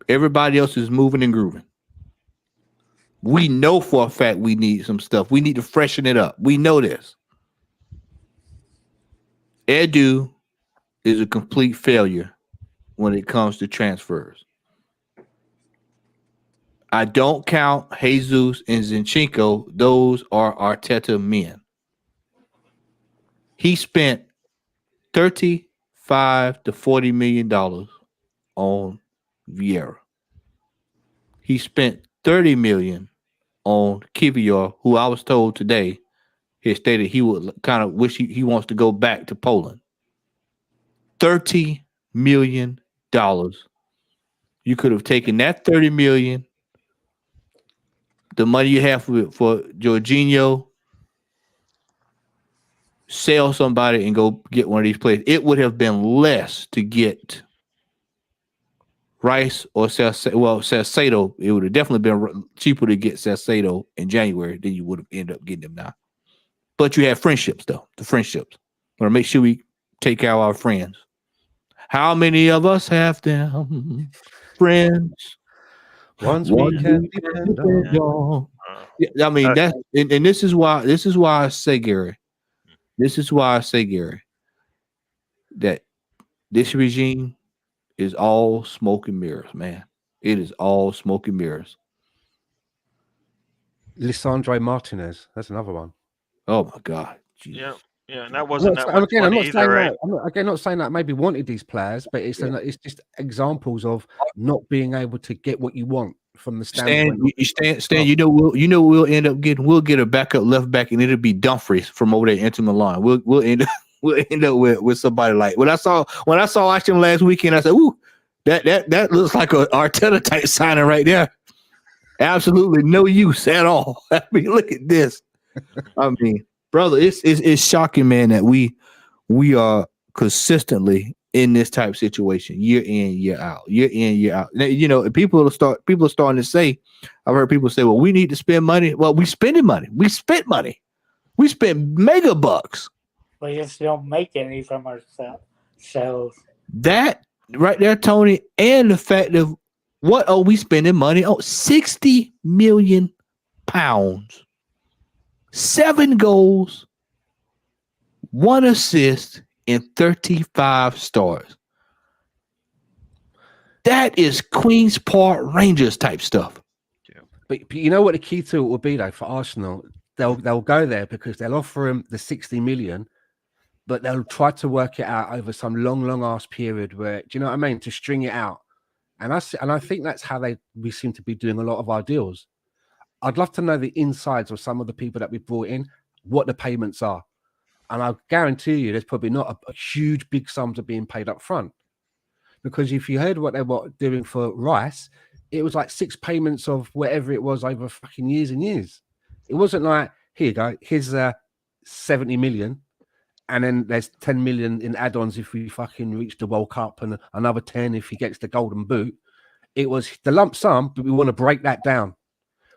Speaker 5: Everybody else is moving and grooving. We know for a fact we need some stuff. We need to freshen it up. We know this. Edu is a complete failure when it comes to transfers. I don't count Jesus and Zinchenko. Those are Arteta men. He spent $35 to $40 million on Vieira. He spent $30 million on Kivior, who I was told today he stated he would kind of wish he wants to go back to Poland. $30 million. You could have taken that $30 million, the money you have for Jorginho, sell somebody and go get one of these players. It would have been less to get Rice or Salcedo. It would have definitely been cheaper to get Salcedo in January than you would have ended up getting them now. But you have friendships, though. The friendships. Want to make sure we take care of our friends. How many of us have them? Friends.
Speaker 4: Once we can depend on.
Speaker 5: Yeah, I mean that's and this is why I say, Gary. This is why I say, Gary, that this regime is all smoke and mirrors, man. It is all smoke and mirrors.
Speaker 4: Lisandro Martinez, that's another one.
Speaker 5: Oh my God. Jesus.
Speaker 1: Yeah, and that wasn't that
Speaker 4: I'm not saying
Speaker 1: either, right?
Speaker 4: that. I'm not saying that maybe wanted these players, but it's just examples of not being able to get what you want from the standpoint.
Speaker 5: Stan, you know we'll end up getting. We'll get a backup left back, and it'll be Dumfries from over there into Milan. We'll end up with somebody like when I saw him last weekend. I said, "Ooh, that looks like a Arteta type signing right there." Absolutely no use at all. I mean, look at this. I mean, brother, it's shocking, man, that we are consistently in this type of situation year in, year out. You know, people are starting to say, I've heard people say, well, we need to spend money. Well, we spending money. We spent money. We spent mega bucks.
Speaker 3: We just don't make any from ourselves.
Speaker 5: That right there, Tony, and the fact of what are we spending money on? 60 million pounds, 7 goals, 1 assist, and 35 stars. That is Queen's Park Rangers type stuff.
Speaker 4: Yeah. But you know what the key to it will be though for Arsenal? They'll go there because they'll offer him the 60 million, but they'll try to work it out over some long ass period where, do you know what I mean? To string it out. And I think that's how we seem to be doing a lot of our deals. I'd love to know the insides of some of the people that we brought in, what the payments are. And I'll guarantee you there's probably not a huge, big sums are being paid up front. Because if you heard what they were doing for Rice, it was like 6 payments of whatever it was over fucking years and years. It wasn't like, here you go, here's 70 million. And then there's 10 million in add-ons if we fucking reach the World Cup and another 10 if he gets the golden boot. It was the lump sum, but we want to break that down.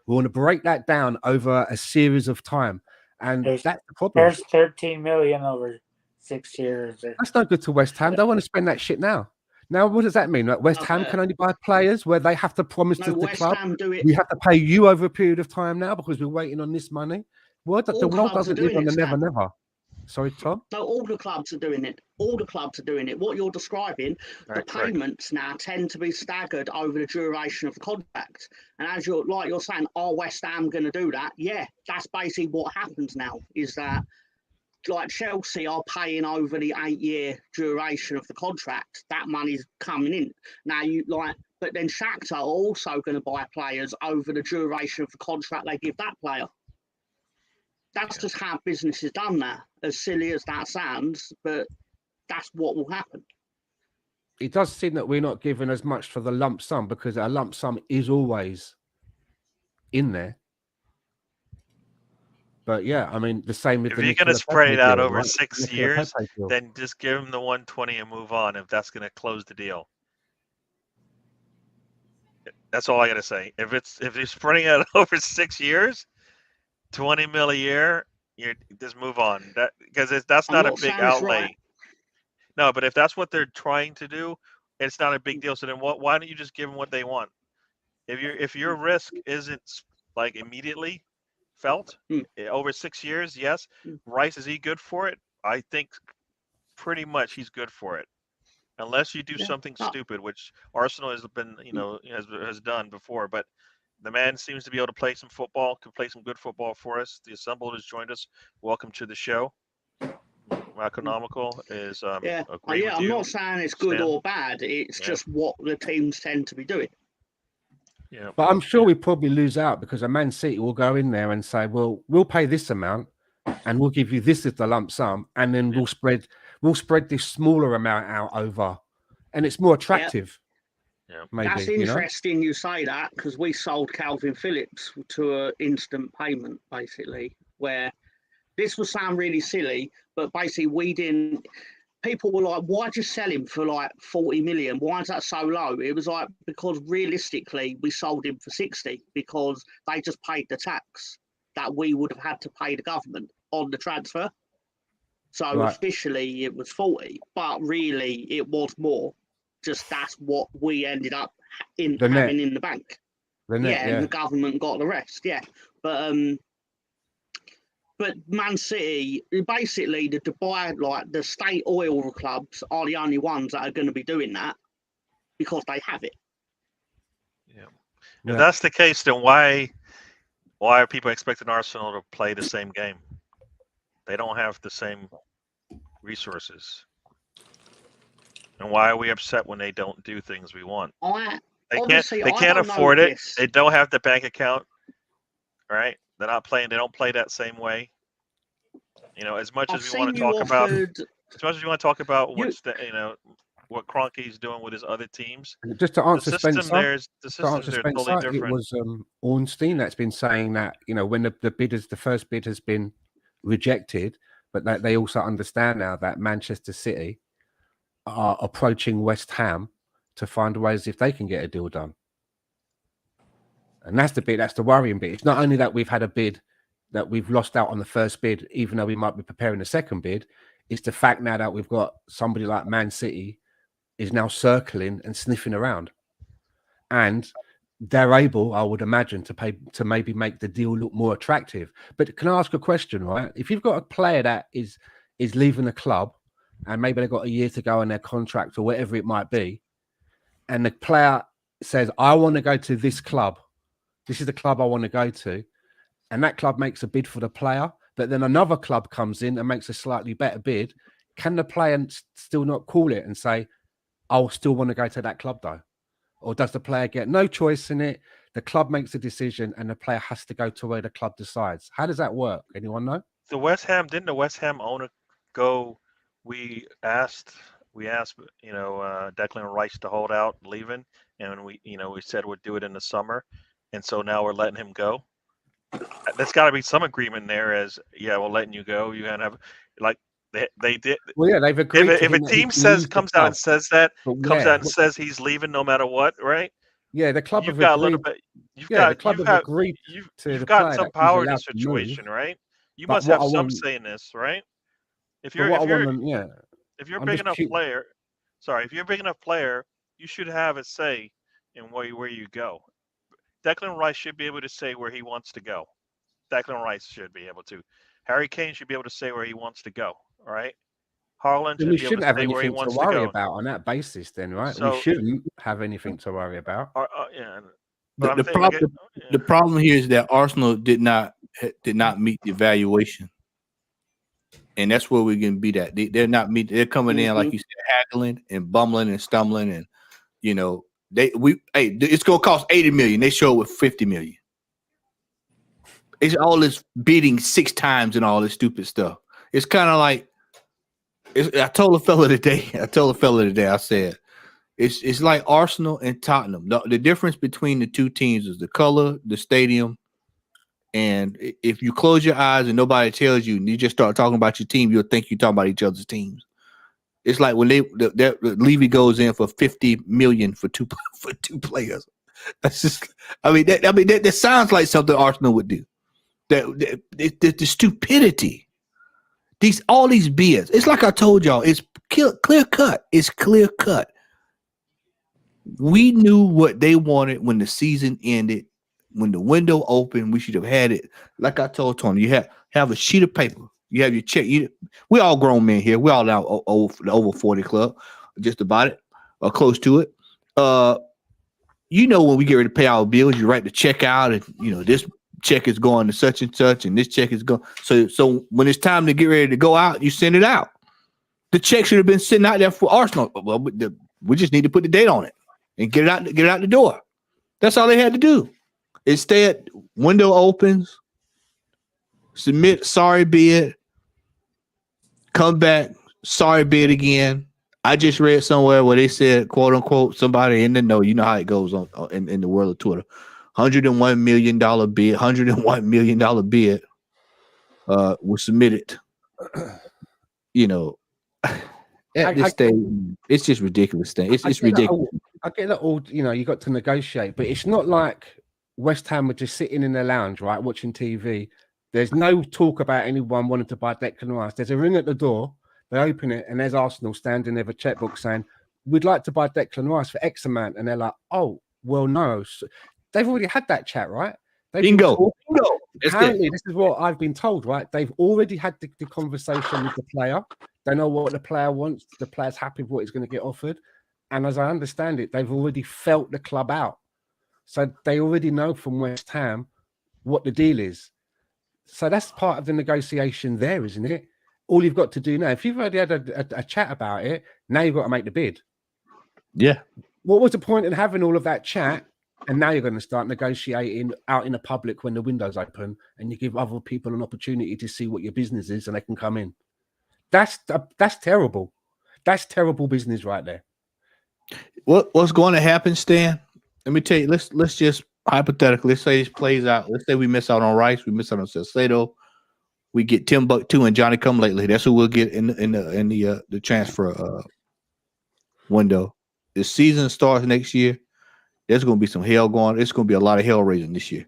Speaker 4: We want to break that down over a series of time. And that's the problem.
Speaker 3: There's 13 million over 6 years.
Speaker 4: That's no good to West Ham. They want to spend that shit now. Now, what does that mean? Like West Ham can only buy players where they have to promise to the club, we have to pay you over a period of time now because we're waiting on this money. Well, the world doesn't live on the never. Sorry, Tom?
Speaker 6: No, all the clubs are doing it. All the clubs are doing it. What you're describing, the payments now tend to be staggered over the duration of the contract. And as you're saying, are West Ham going to do that? Yeah, that's basically what happens now, is that like Chelsea are paying over the 8-year duration of the contract. That money's coming in. Now but then Shakhtar are also going to buy players over the duration of the contract they give that player. That's just how business is done now. As silly as that sounds, but that's what will happen.
Speaker 4: it does seem that we're not given as much for the lump sum, because a lump sum is always in there. But yeah, I mean, the same with
Speaker 1: If
Speaker 4: the
Speaker 1: you're going to
Speaker 4: Nicola
Speaker 1: spread
Speaker 4: Pepe
Speaker 1: it out
Speaker 4: deal,
Speaker 1: over
Speaker 4: right?
Speaker 1: 6
Speaker 4: Nicola
Speaker 1: years,
Speaker 4: Pepe deal.
Speaker 1: then just give him the 120 and move on. If that's going to close the deal, that's all I got to say. If you're spreading it out over 6 years, 20 mil a year, you just move on. That because that's
Speaker 6: I'm
Speaker 1: not a
Speaker 6: not
Speaker 1: big
Speaker 6: saying it's
Speaker 1: outlay.
Speaker 6: right.
Speaker 1: No, but if that's what they're trying to do, it's not a big deal. So then, why don't you just give them what they want? If your risk isn't like immediately felt
Speaker 6: Mm.
Speaker 1: over 6 years, yes. Rice, is he good for it? I think pretty much he's good for it, unless you do
Speaker 6: Yeah.
Speaker 1: something
Speaker 6: No.
Speaker 1: stupid, which Arsenal has been, has done before. But the man seems to be able to play some football, can play some good football for us. The Assembled has joined us. Welcome to the show. Economical is
Speaker 6: Yeah.
Speaker 1: agree with
Speaker 6: I'm
Speaker 1: you.
Speaker 6: not saying it's good
Speaker 1: Stan?
Speaker 6: or bad. It's
Speaker 1: Yeah.
Speaker 6: just what the teams tend to be doing.
Speaker 1: Yeah.
Speaker 4: But I'm sure we probably lose out, because a Man City will go in there and say, well, we'll pay this amount and we'll give you this as the lump sum, and then we'll spread this smaller amount out over, and it's more attractive.
Speaker 1: Yeah.
Speaker 4: Maybe,
Speaker 6: That's interesting you say that, because we sold Calvin Phillips to an instant payment, basically, where this will sound really silly, but basically we didn't. People were like, why'd you sell him for like 40 million? Why is that so low? It was like, because realistically, we sold him for 60 because they just paid the tax that we would have had to pay the government on the transfer. So
Speaker 4: Right.
Speaker 6: officially it was 40, but really it was more. Just that's what we ended up having in the bank. And the government got the rest. Yeah, but Man City, basically the Dubai, like the state oil clubs, are the only ones that are going to be doing that because they have it.
Speaker 1: Yeah. If that's the case, then why are people expecting Arsenal to play the same game? They don't have the same resources. And why are we upset when they don't do things we want? They can't afford it. They don't have the bank account, right? They're not playing. They don't play that same way. As much as we want to talk about, what Kroenke's doing with his other teams.
Speaker 4: Just to answer
Speaker 1: the system
Speaker 4: Spencer,
Speaker 1: they're totally different.
Speaker 4: It was Ornstein that's been saying that, when the first bid has been rejected, but that they also understand now that Manchester City are approaching West Ham to find ways if they can get a deal done. And that's the worrying bit. It's not only that we've had a bid that we've lost out on the first bid, even though we might be preparing the second bid. It's the fact now that we've got somebody like Man City is now circling and sniffing around, and they're able, I would imagine, to maybe make the deal look more attractive. But can I ask a question, right? If you've got a player that is leaving the club, and maybe they've got a year to go on their contract or whatever it might be, and the player says, I want to go to this club. This is the club I want to go to. And that club makes a bid for the player, but then another club comes in and makes a slightly better bid. Can the player still not call it and say, I'll still want to go to that club though? Or does the player get no choice in it? The club makes a decision and the player has to go to where the club decides. How does that work? Anyone know?
Speaker 1: Didn't the West Ham owner go? We asked Declan Rice to hold out leaving, and we said we'd do it in the summer, and so now we're letting him go. There's got to be some agreement there as, we're letting you go. You're going to have, like, they did.
Speaker 4: Well, yeah, they've agreed.
Speaker 1: If a team comes out and says he's leaving no matter what, right?
Speaker 4: Yeah, the club
Speaker 1: you've
Speaker 4: have
Speaker 1: got
Speaker 4: agreed.
Speaker 1: A little bit. You've got some power in the situation, right? You must have some say in this, right? If you're a big enough player, if you're a big enough player, you should have a say in where you go. Declan Rice should be able to say where he wants to go. Declan Rice should be able to. Harry Kane should be able to say where he wants to go. All right. Haaland should be able to say where he wants to go.
Speaker 4: We shouldn't have anything to worry about on that basis, then, right? So, we shouldn't have anything to worry about.
Speaker 5: The problem here is that Arsenal did not meet the evaluation, and that's where we're going to be. They're not meeting. They're coming in, like you said, haggling and bumbling and stumbling, and it's going to cost 80 million. They show it with 50 million. It's all this bidding 6 times and all this stupid stuff. It's kind of like, I told a fella today, I said, It's like Arsenal and Tottenham. The difference between the two teams is the color, the stadium, and if you close your eyes and nobody tells you, and you just start talking about your team, you'll think you're talking about each other's teams. It's like when Levy goes in for 50 million for two players. That's just, that sounds like something Arsenal would do. The stupidity, all these bids. It's like I told y'all. It's clear cut. It's clear cut. We knew what they wanted when the season ended. When the window opened, we should have had it. Like I told Tony, you have a sheet of paper. You have your check. We all grown men here. We all now the over 40 club, just about it, or close to it. When we get ready to pay our bills, you write the check out, and this check is going to such and such, and this check is going. So when it's time to get ready to go out, you send it out. The check should have been sitting out there for Arsenal. Well, we just need to put the date on it and get it out the door. That's all they had to do. Instead, window opens, submit sorry bid, come back, sorry bid again. I just read somewhere where they said, quote unquote, somebody in the know, you know how it goes on in the world of Twitter. $101 million bid, $101 million bid was submitted. At this stage, it's just ridiculous thing. It's ridiculous.
Speaker 4: I get that all, you got to negotiate, but it's not like West Ham were just sitting in their lounge, right, watching TV. There's no talk about anyone wanting to buy Declan Rice. There's a ring at the door. They open it, and there's Arsenal standing there with a checkbook saying, we'd like to buy Declan Rice for X amount. And they're like, oh, well, no. So they've already had that chat, right?
Speaker 5: Bingo.
Speaker 4: Apparently, this is what I've been told, right? They've already had the conversation with the player. They know what the player wants. The player's happy with what he's going to get offered. And as I understand it, they've already felt the club out. So they already know from West Ham what the deal is. So that's part of the negotiation there, isn't it? All you've got to do now, if you've already had a chat about it, now you've got to make the bid.
Speaker 5: Yeah.
Speaker 4: What was the point in having all of that chat? And now you're going to start negotiating out in the public when the window's open, and you give other people an opportunity to see what your business is, and they can come in. That's terrible. That's terrible business right there.
Speaker 5: What's going to happen, Stan? Let me tell you. Let's just hypothetically, let's say this plays out. Let's say we miss out on Rice, we miss out on Salcedo. We get Timbuktu and Johnny Come Lately. That's who we'll get in the transfer window. The season starts next year. There's going to be some hell going. It's going to be a lot of hell raising this year.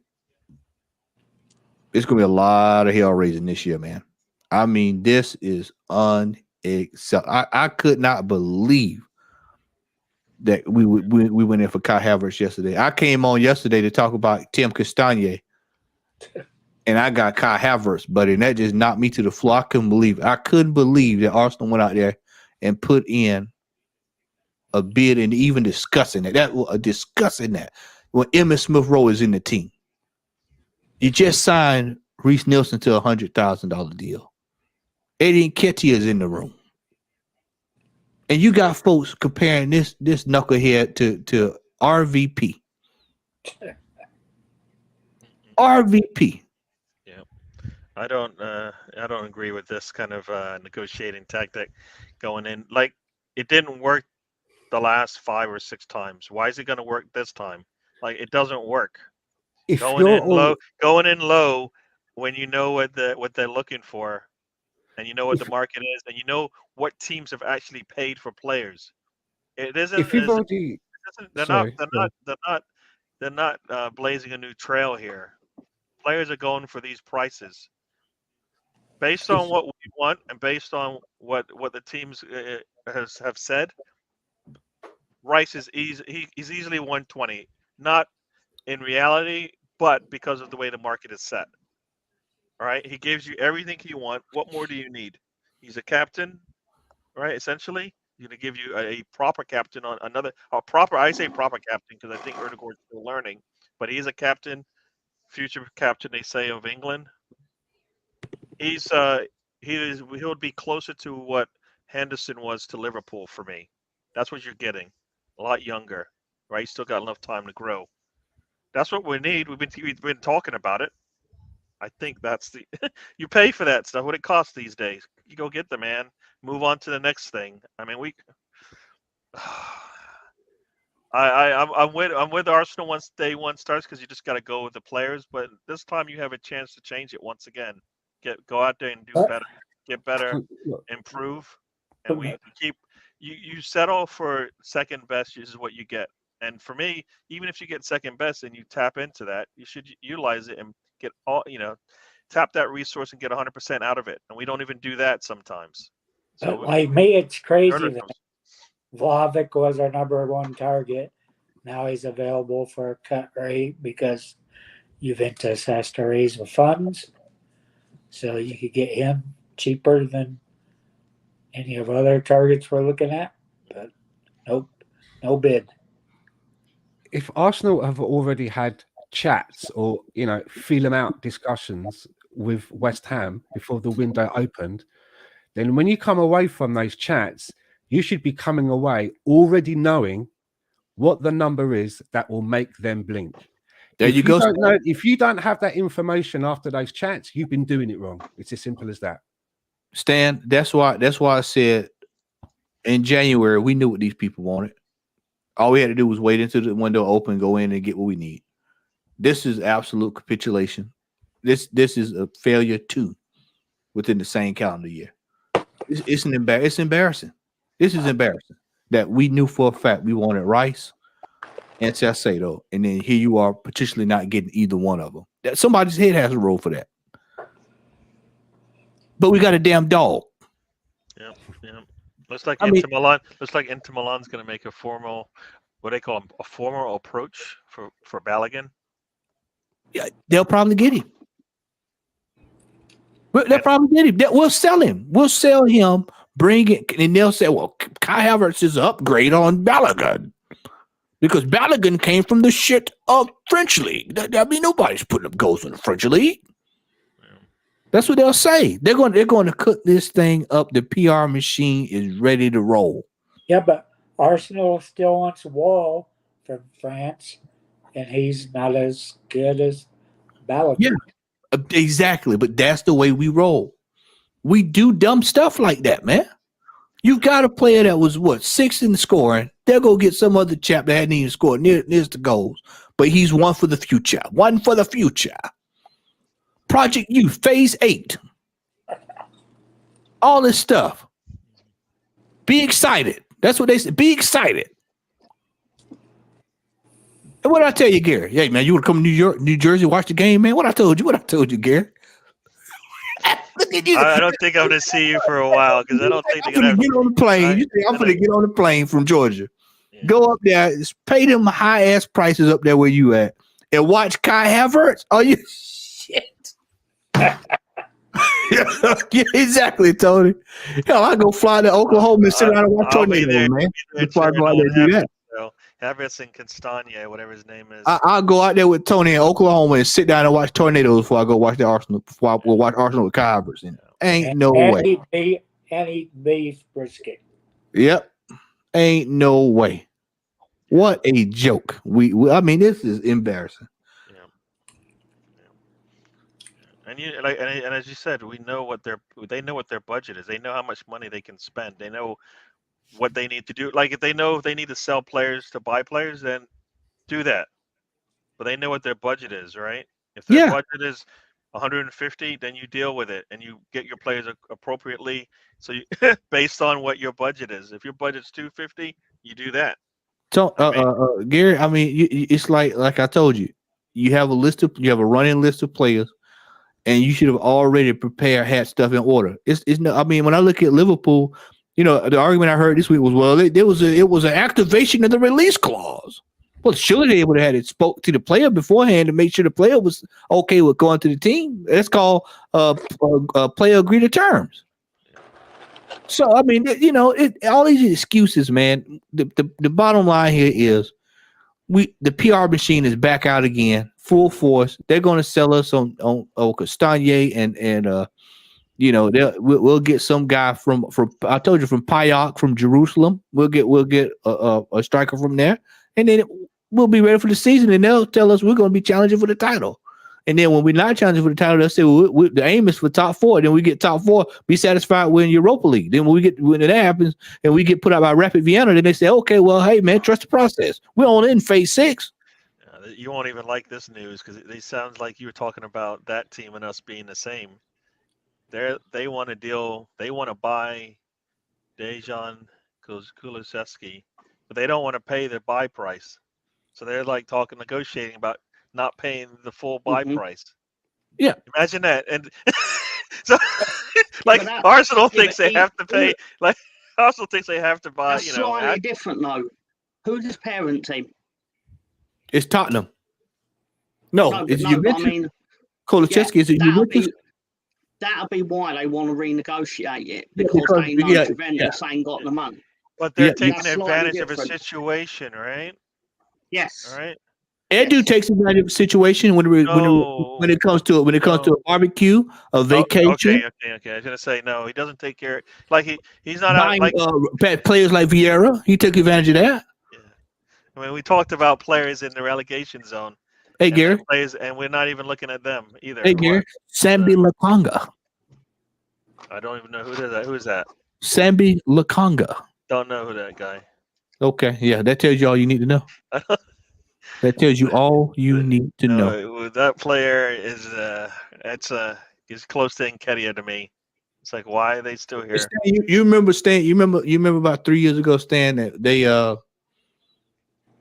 Speaker 5: It's going to be a lot of hell raising this year, man. I mean, this is unacceptable. I could not believe that we went in for Kai Havertz yesterday. I came on yesterday to talk about Tim Castagne, and I got Kai Havertz, buddy, and that just knocked me to the floor. I couldn't believe it. I couldn't believe that Arsenal went out there and put in a bid and even discussing it. Discussing that when Emmitt Smith-Rowe is in the team. You just signed Reece Nelson to a $100,000 deal. Eddie Nketiah is in the room. And you got folks comparing this knucklehead to RVP. RVP.
Speaker 1: Yeah, I don't agree with this kind of negotiating tactic going in. Like, it didn't work the last 5 or 6 times. Why is it going to work this time? Like, it doesn't work. Going in low when you know what they're looking for, and you know what the market is, and you know what teams have actually paid for players. It isn't.
Speaker 4: If you've already,
Speaker 1: they're not blazing a new trail here. Players are going for these prices based on what we want and based on what the teams have said. Rice is he's easily 120, not in reality, but because of the way the market is set. All right, he gives you everything you want. What more do you need? He's a captain, right? Essentially, he's going to give you a proper captain on I say proper captain because I think Erdegaard's still learning, but he's a captain, future captain, they say, of England. He'll be closer to what Henderson was to Liverpool for me. That's what you're getting. A lot younger, right? Still got enough time to grow. That's what we need. We've been talking about it. I think that's you pay for that stuff. What it costs these days. You go get the man. Move on to the next thing. I mean, I'm with Arsenal once day one starts because you just got to go with the players. But this time you have a chance to change it once again. Go out there and do
Speaker 3: But-
Speaker 1: better, get better,
Speaker 4: Look,
Speaker 1: improve, and we keep you settle for second best is what you get. And for me, even if you get second best and you tap into that, you should utilize it and get tap that resource and get 100% out of it. And we don't even do that sometimes. So
Speaker 3: But like me, it's crazy
Speaker 1: Turner
Speaker 3: that
Speaker 1: comes-
Speaker 3: Vlahovic was our number one target. Now he's available for a cut rate because Juventus has to raise the funds. So you could get him cheaper than any of other targets we're looking at. But nope, no bid.
Speaker 4: if Arsenal have already had chats or feel them out discussions with West Ham before the window opened, then when you come away from those chats, you should be coming away already knowing what the number is that will make them blink.
Speaker 5: There
Speaker 4: If
Speaker 5: you go.
Speaker 4: don't know, if you don't have that information after those chats, you've been doing it wrong. It's as simple as that.
Speaker 5: Stan, that's why I said in January we knew what these people wanted. All we had to do was wait until the window open, go in and get what we need. This is absolute capitulation. This is a failure too within the same calendar year. It's embarrassing. This is embarrassing that we knew for a fact we wanted Rice and Salcedo, and then here you are potentially not getting either one of them. Somebody's head has a roll for that. But we got a damn dog.
Speaker 1: Yeah. Looks like
Speaker 5: I mean-
Speaker 1: Inter Milan. Looks like Inter Milan's going to make a formal, what they call a formal approach for Balogun.
Speaker 5: Yeah, they'll probably get him. They'll probably get him. We'll sell him. We'll sell him. Bring it, and they'll say, "Well, Kai Havertz is an upgrade on Balogun because Balogun came from the shit of French league. I mean, nobody's putting up goals in the French league." That's what they'll say. They're going to cook this thing up. The PR machine is ready to roll.
Speaker 3: Yeah, but Arsenal still wants Wall from France, and he's not as good as Balogun.
Speaker 5: Yeah. Exactly, but that's the way we roll. We do dumb stuff like that, man. You've got a player that was sixth in the scoring. They'll go get some other chap that hadn't even scored near the goals, but he's one for the future. One for the future. Project Youth, Phase 8. All this stuff. Be excited. That's what they said. Be excited. And what did I tell you, Gary? Hey, man, you want to come to New Jersey, watch the game, man? What I told you, Gary? Look at you.
Speaker 1: I don't think I'm going to see you for a while because I don't think
Speaker 5: I'm
Speaker 1: they're going
Speaker 5: gonna
Speaker 1: to
Speaker 5: get on the plane. You say I'm gonna get on the plane from Georgia.
Speaker 1: Yeah.
Speaker 5: Go up there, just pay them high ass prices up there where you at, and watch Kai Havertz. Are you shit? Yeah, exactly, Tony. Hell, I go fly to Oklahoma and sit down and watch
Speaker 1: I'll be
Speaker 5: tornadoes,
Speaker 1: there.
Speaker 5: man.
Speaker 1: there
Speaker 5: Before I go out
Speaker 1: cheering
Speaker 5: there and do
Speaker 1: on
Speaker 5: that,
Speaker 1: So Havertz and Castagna, whatever his name is.
Speaker 5: I'll go out there with Tony in Oklahoma and sit down and watch tornadoes before I go watch the Arsenal. Before I will watch Arsenal with Kai Havertz in it. Ain't no way.
Speaker 3: And eat beef brisket.
Speaker 5: Yep. Ain't no way. What a joke. I mean, this is embarrassing.
Speaker 1: And and as you said, we know they know what their budget is. They know how much money they can spend. They know what they need to do. Like if they need to sell players to buy players, then do that. But they know what their budget is, right? If their budget is 150, then you deal with it and you get your players appropriately. So you, based on what your budget is. If your budget's 250, you do that.
Speaker 5: So, Gary, I mean, it's like I told you, you have a running list of players, and you should have already had stuff in order. It's no. I mean, when I look at Liverpool, the argument I heard this week was, well, it was an activation of the release clause. Well, surely they would have had it spoke to the player beforehand to make sure the player was okay with going to the team. That's called player agree to terms. So I mean, all these excuses, man. The bottom line here is the PR machine is back out again, full force. They're going to sell us on Castagna and we'll get some guy from I told you from Payak from Jerusalem. We'll get a striker from there, and then we'll be ready for the season, and they'll tell us we're going to be challenging for the title. And then when we're not challenging for the title, they'll say, well, the aim is for top 4. Then we get top 4, be satisfied with Europa League. Then when that happens and we get put out by Rapid Vienna, then they say, okay, well, hey, man, trust the process. We're on in phase 6.
Speaker 1: You won't even like this news because it sounds like you were talking about that team and us being the same. They want to deal. They want to buy Dejan Kulusevski, but they don't want to pay the buy price. So they're like negotiating about not paying the full buy price.
Speaker 5: Yeah,
Speaker 1: imagine that. And so, like Arsenal thinks they have to pay. Like Arsenal thinks they have to buy.
Speaker 6: That's slightly different though. Who's his parent team?
Speaker 5: It's Tottenham. No, it's Juventus.
Speaker 6: I mean,
Speaker 5: Kulusevski is Juventus.
Speaker 6: That'll be why they want to renegotiate it because they know Juventus ain't got the money.
Speaker 1: But they're taking advantage of a situation, right?
Speaker 6: Yes.
Speaker 1: All right.
Speaker 5: Edu takes advantage of a situation when it comes to a barbecue, a vacation.
Speaker 1: Okay. I was gonna say no. He doesn't take care. Like he's not
Speaker 5: buying,
Speaker 1: out like
Speaker 5: players like Vieira. He took advantage of that.
Speaker 1: Yeah. I mean, we talked about players in the relegation zone.
Speaker 5: Hey, Gary.
Speaker 1: And we're not even looking at them either.
Speaker 5: Hey, Gary. Sambi Lakonga.
Speaker 1: I don't even know who is that. Who is that?
Speaker 5: Sambi Lakonga.
Speaker 1: Don't know who that guy.
Speaker 5: Okay, yeah, that tells you all you need to know. That tells you all you need to know.
Speaker 1: That player is is close to Nketiah to me. It's like, why are they still here?
Speaker 5: Stan, you remember Stan? You remember about 3 years ago, Stan, that they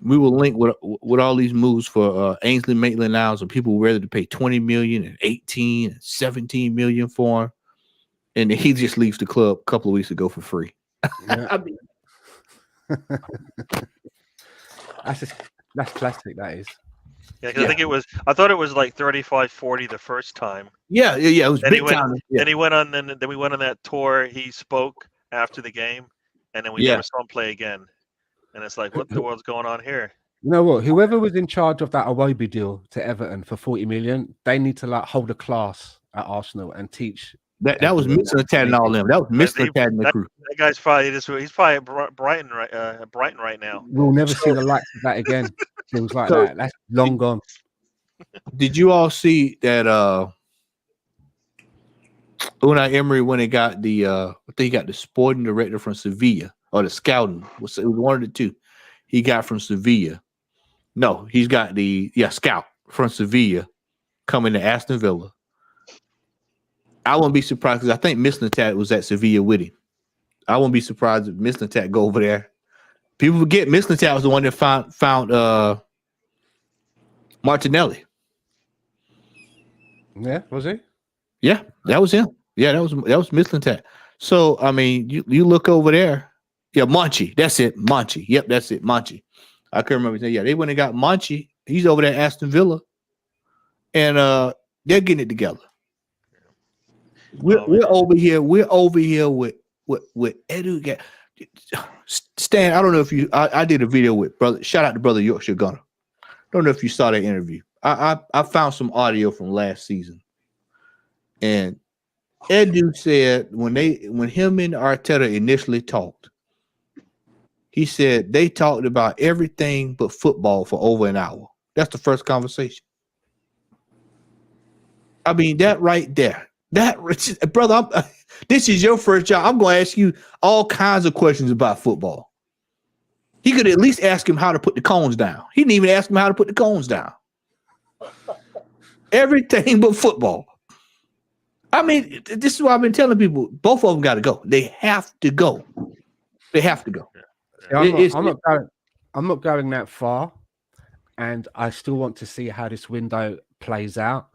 Speaker 5: we were linked with all these moves for Ainsley Maitland-Niles, and people were ready to pay 20 million and 18 and 17 million for him, and he just leaves the club a couple of weeks ago for free.
Speaker 4: Yeah. I mean, that's classic. That is.
Speaker 1: Yeah, because I thought it was like 35-40 the first time.
Speaker 5: Yeah. It was
Speaker 1: then
Speaker 5: big time.
Speaker 1: Then he went on. Then we went on that tour. He spoke after the game, and then we never saw him play again. And it's like, what the world's going on here?
Speaker 4: You know what? Whoever was in charge of that Iwobi deal to Everton for 40 million, they need to like hold a class at Arsenal and teach.
Speaker 5: That was missing a tad and all them. That was missing a tad in the crew.
Speaker 1: That guy's probably he's probably at Brighton right now.
Speaker 4: We'll never see the likes of that again. Things like that. That's long gone.
Speaker 5: Did you all see that Unai Emery when he got the I think he got the sporting director from Sevilla or the scouting? It was one of the two. He got from Sevilla. No, he's got the scout from Sevilla coming to Aston Villa. I wouldn't be surprised because I think Mislintat was at Sevilla with him. I wouldn't be surprised if Mislintat go over there. People forget Mislintat was the one that found Martinelli.
Speaker 4: Yeah, was he?
Speaker 5: Yeah, that was him. Yeah, that was Mislintat. So I mean, you look over there. Yeah, Monchi. That's it. Monchi. Yep, that's it. Monchi. I couldn't remember. Yeah, they went and got Monchi. He's over there at Aston Villa. And they're getting it together. We're over here. We're over here with Edu. Stan, I don't know if you. I did a video with brother. Shout out to brother Yorkshire Gunner. Don't know if you saw that interview. I found some audio from last season, and Edu said when him and Arteta initially talked, he said they talked about everything but football for over an hour. That's the first conversation. I mean, that right there. Brother, this is your first job. I'm going to ask you all kinds of questions about football. He could at least ask him how to put the cones down. He didn't even ask him how to put the cones down. Everything but football. I mean, this is what I've been telling people. Both of them got to go. They have to go. They have to go.
Speaker 4: I'm not going that far, and I still want to see how this window plays out.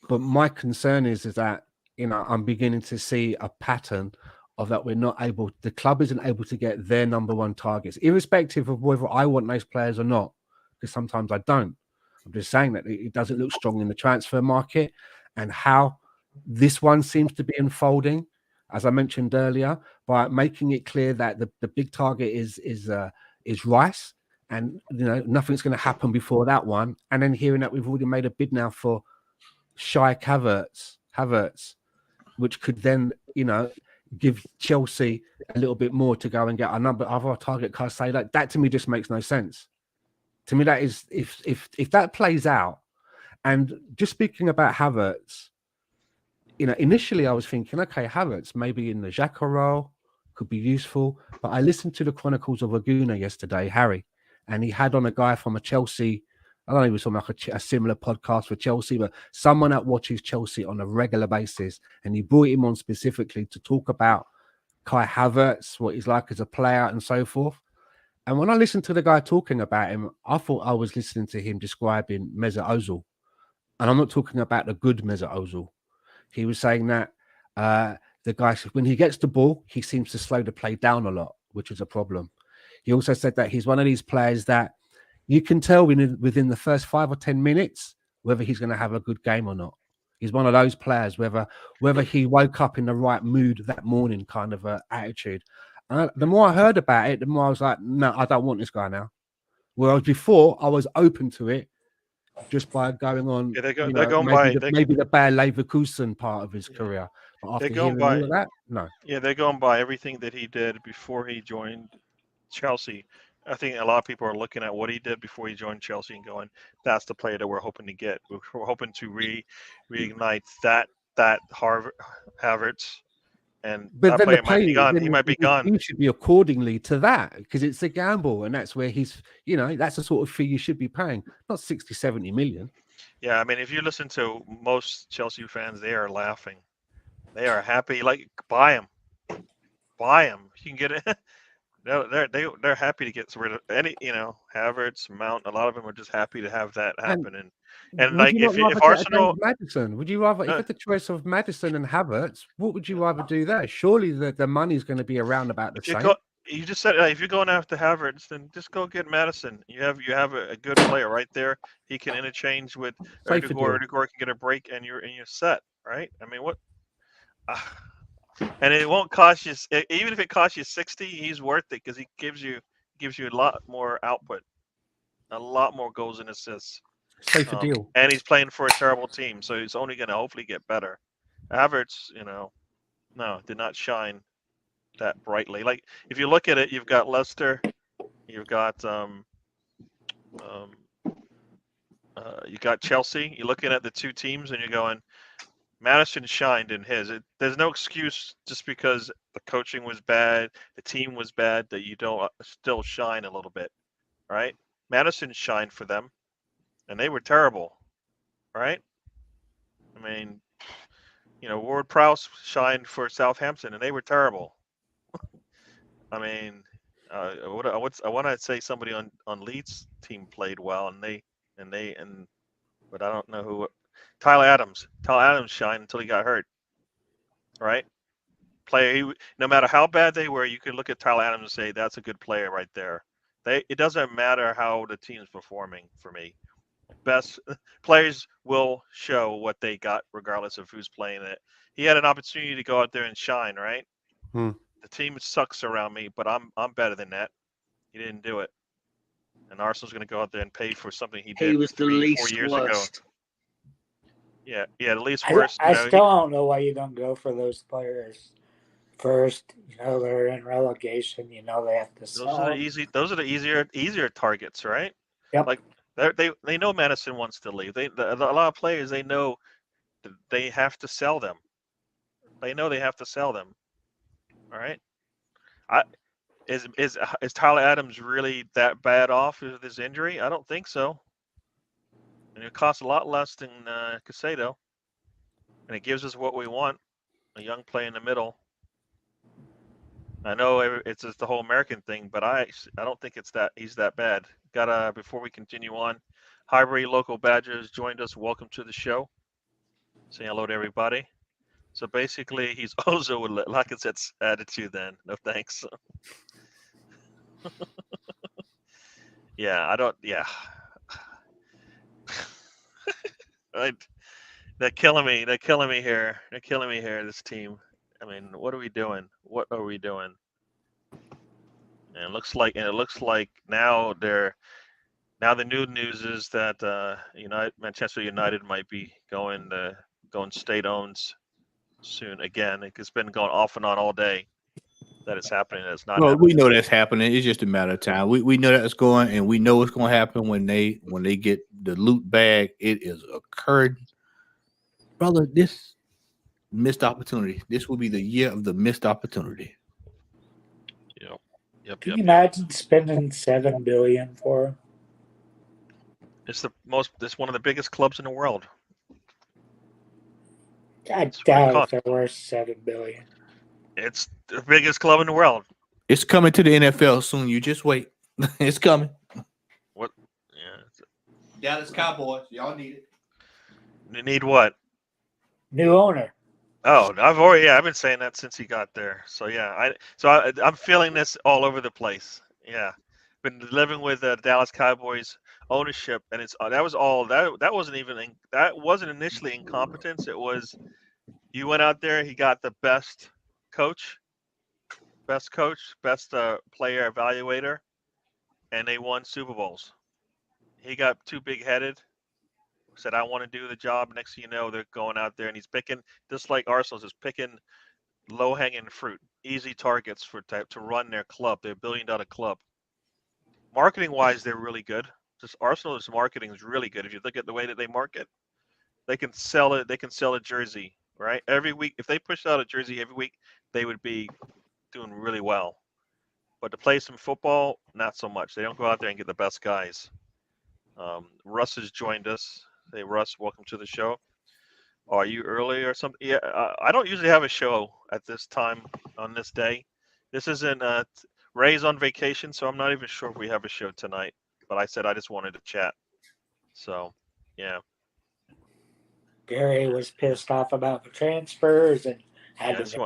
Speaker 4: But my concern is that I'm beginning to see a pattern of that the club isn't able to get their number one targets, irrespective of whether I want those players or not, because sometimes I don't. I'm just saying that it doesn't look strong in the transfer market, and how this one seems to be unfolding, as I mentioned earlier, by making it clear that the big target is Rice, and nothing's going to happen before that one, and then hearing that we've already made a bid now for Shai Havertz, which could then, give Chelsea a little bit more to go and get a number of our target cards. Say that to me just makes no sense. To me, that is if that plays out, And just speaking about Havertz, initially I was thinking, okay, Havertz maybe in the Xhaka role could be useful. But I listened to the Chronicles of Laguna yesterday, Harry, and he had on a guy from a Chelsea. I don't know if it was from like a similar podcast for Chelsea, but someone that watches Chelsea on a regular basis, and he brought him on specifically to talk about Kai Havertz, what he's like as a player, and so forth. And when I listened to the guy talking about him, I thought I was listening to him describing Mesut Ozil, and I'm not talking about the good Mesut Ozil. He was saying that the guy, when he gets the ball, he seems to slow the play down a lot, which is a problem. He also said that he's one of these players that you can tell within the first 5 or 10 minutes whether he's going to have a good game or not. He's one of those players, whether he woke up in the right mood that morning, kind of attitude. And the more I heard about it, the more I was like, no, I don't want this guy now. Whereas before, I was open to it just by going on,
Speaker 1: Yeah, they're going by
Speaker 4: maybe the Bayer Leverkusen part of his career. But after hearing all of that, no.
Speaker 1: Yeah, they're going by everything that he did before he joined Chelsea. I think a lot of people are looking at what he did before he joined Chelsea and going, "That's the player that we're hoping to get. We're hoping to reignite that Havertz." And
Speaker 4: But
Speaker 1: that
Speaker 4: then
Speaker 1: player might be gone. He might be gone.
Speaker 4: You should be accordingly to that because it's a gamble, and that's where he's. That's the sort of fee you should be paying, not 60, 70 million.
Speaker 1: Yeah, I mean, if you listen to most Chelsea fans, they are laughing. They are happy. Like, buy him. You can get it. They're happy to get rid of any, Havertz, Mount. A lot of them are just happy to have that happen. And like, if Arsenal,
Speaker 4: Maddison, would you rather, if it's the choice of Maddison and Havertz, what would you rather do there? Surely the money's going to be around about the same.
Speaker 1: You just said if you're going after Havertz, then just go get Maddison. You have a good player right there. He can interchange with Odegaard. Odegaard can get a break, and you're set, right? I mean, what? And it won't cost you, even if it costs you 60, he's worth it because he gives you a lot more output, a lot more goals and assists.
Speaker 4: Safer deal.
Speaker 1: And he's playing for a terrible team, so he's only going to hopefully get better. Havertz, no, did not shine that brightly. Like, if you look at it, you've got Leicester, you've got you got Chelsea. You're looking at the two teams, and you're going, Maddison shined in his. There's no excuse just because the coaching was bad, the team was bad, that you don't still shine a little bit, right? Maddison shined for them, and they were terrible, right? I mean, Ward-Prowse shined for Southampton, and they were terrible. I mean, I want to say somebody on Leeds' team played well, but I don't know who. Tyler Adams shined until he got hurt, right? No matter how bad they were, you could look at Tyler Adams and say that's a good player right there. It doesn't matter how the team's performing for me. Best players will show what they got regardless of who's playing it. He had an opportunity to go out there and shine, right? The team sucks around me, but I'm better than that. He didn't do it, and Arsenal's going to go out there and pay for something he did.
Speaker 6: He was the least
Speaker 1: 4 years
Speaker 6: worst.
Speaker 1: ago. Yeah, the least worst.
Speaker 3: I still don't know why you don't go for those players first. They're in relegation. They have to sell.
Speaker 1: Those are the easier targets, right?
Speaker 3: Yep.
Speaker 1: Like they know Maddison wants to leave. A lot of players, they know they have to sell them. They know they have to sell them. All right. Is Tyler Adams really that bad off with his injury? I don't think so. And it costs a lot less than Caicedo, and it gives us what we want: a young player in the middle. I know it's just the whole American thing, but I don't think he's that bad. Before we continue on, Highbury Local Badgers joined us. Welcome to the show. Say hello to everybody. So basically, he's Ozil with Lacazette's attitude. Then no thanks. Yeah, I don't. Yeah. Right. They're killing me. They're killing me here. This team. I mean, what are we doing? And it looks like now the new news is that Manchester United might be going state owns soon again. It's been going off and on all day that it's happening. It's not.
Speaker 5: Well, we know that's happening. It's just a matter of time. We know that's going, and we know it's going to happen when they get the loot bag. It is occurred, brother. This missed opportunity. This will be the year of the missed opportunity.
Speaker 1: Yep.
Speaker 3: Can you imagine spending $7 billion for him?
Speaker 1: It's one of the biggest clubs in the world.
Speaker 3: I
Speaker 1: It's pretty
Speaker 3: doubt
Speaker 1: cost.
Speaker 3: if they're worth $7 billion.
Speaker 1: It's the biggest club in the world.
Speaker 5: It's coming to the NFL soon. You just wait. It's coming.
Speaker 1: What? Yeah.
Speaker 5: Dallas Cowboys. Y'all need it.
Speaker 1: You need what?
Speaker 3: New owner.
Speaker 1: Oh, I've been saying that since he got there. So yeah, I'm feeling this all over the place. Yeah, been living with Dallas Cowboys ownership, and that wasn't initially incompetence. It was you went out there, he got the best coach, best player evaluator, and they won Super Bowls. He got too big headed. Said, I want to do the job. Next thing you know, they're going out there and he's picking, just like Arsenal's is picking low-hanging fruit, easy targets to run their club, their billion-dollar club. Marketing-wise, they're really good. Just Arsenal's marketing is really good. If you look at the way that they market, they can sell it. They can sell a jersey, right? Every week, if they push out a jersey every week, they would be doing really well. But to play some football, not so much. They don't go out there and get the best guys. Russ has joined us. Hey, Russ, welcome to the show. Are you early or something? Yeah, I don't usually have a show at this time on this day. This isn't Ray's on vacation, so I'm not even sure if we have a show tonight. But I said I just wanted to chat. So, yeah.
Speaker 3: Gary was pissed off about the transfers and
Speaker 1: I just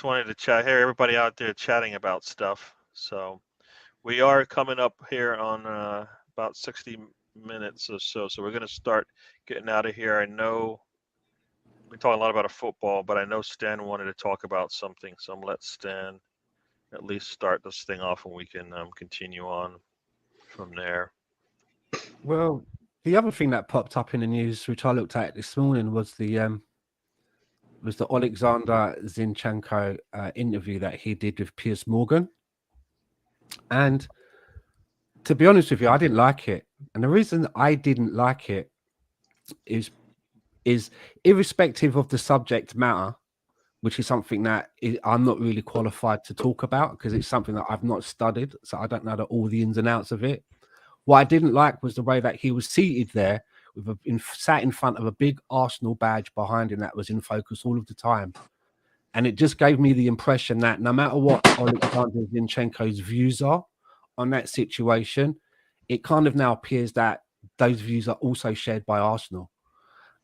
Speaker 1: wanted to chat. Hey, everybody out there chatting about stuff. So, we are coming up here on about 60 minutes or so. So we're going to start getting out of here. I know we talk a lot about football, but I know Stan wanted to talk about something. So I'm going to let Stan at least start this thing off and we can continue on from there.
Speaker 4: Well, the other thing that popped up in the news, which I looked at this morning, was the Alexander Zinchenko interview that he did with Piers Morgan. And to be honest with you, I didn't like it. And the reason I didn't like it is irrespective of the subject matter, which is something that I'm not really qualified to talk about because it's something that I've not studied. So I don't know all the ins and outs of it. What I didn't like was the way that he was seated there sat in front of a big Arsenal badge behind him that was in focus all of the time. And it just gave me the impression that no matter what Alexander Zinchenko's views are on that situation, it kind of now appears that those views are also shared by Arsenal.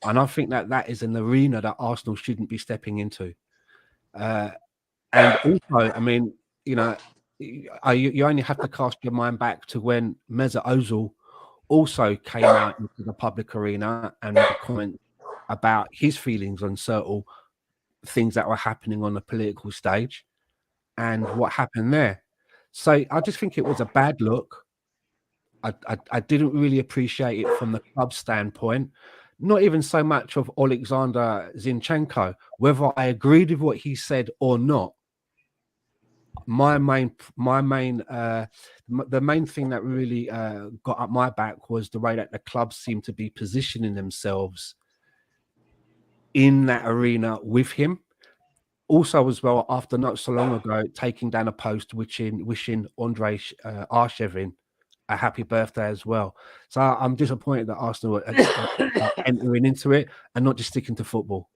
Speaker 4: And I think that is an arena that Arsenal shouldn't be stepping into. And also, I mean, you know, you only have to cast your mind back to when Mesut Ozil also came out into the public arena and made comment about his feelings on certain things that were happening on the political stage and what happened there. So I just think it was a bad look. I didn't really appreciate it from the club standpoint, not even so much of Alexander Zinchenko, whether I agreed with what he said or not. The main thing that really got up my back was the way that the clubs seemed to be positioning themselves in that arena with him. Also, as well, after not so long ago, taking down a post wishing Andrei Arshavin a happy birthday as well. So I'm disappointed that Arsenal are entering into it and not just sticking to football.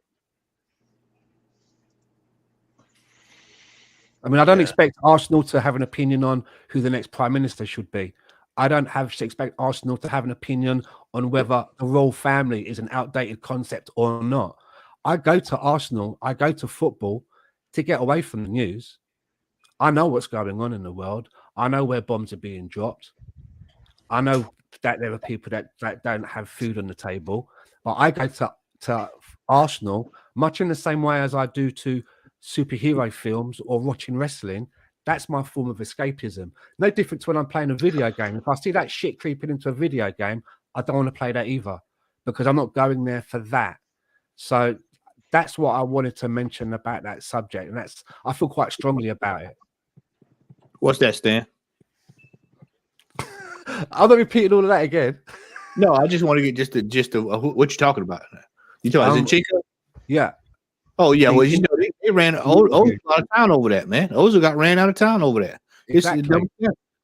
Speaker 4: I mean, I don't expect Arsenal to have an opinion on who the next prime minister should be. I don't expect Arsenal to have an opinion on whether the royal family is an outdated concept or not. I go to Arsenal, I go to football to get away from the news. I know what's going on in the world. I know where bombs are being dropped. I know that there are people that don't have food on the table. But I go to Arsenal much in the same way as I do to superhero films or watching wrestling. That's my form of escapism. No different to when I'm playing a video game. If I see that shit creeping into a video game, I don't want to play that either because I'm not going there for that. So that's what I wanted to mention about that subject. And I feel quite strongly about it.
Speaker 5: What's that, Stan?
Speaker 4: I'm not repeating all of that again.
Speaker 5: No, I just want to get just the gist of what you're talking about. You talking Zinchenko?
Speaker 4: Yeah.
Speaker 5: Oh yeah, well
Speaker 4: The-
Speaker 5: they ran Oz out of town over that, man. Oz got ran out of town over that.
Speaker 4: Exactly.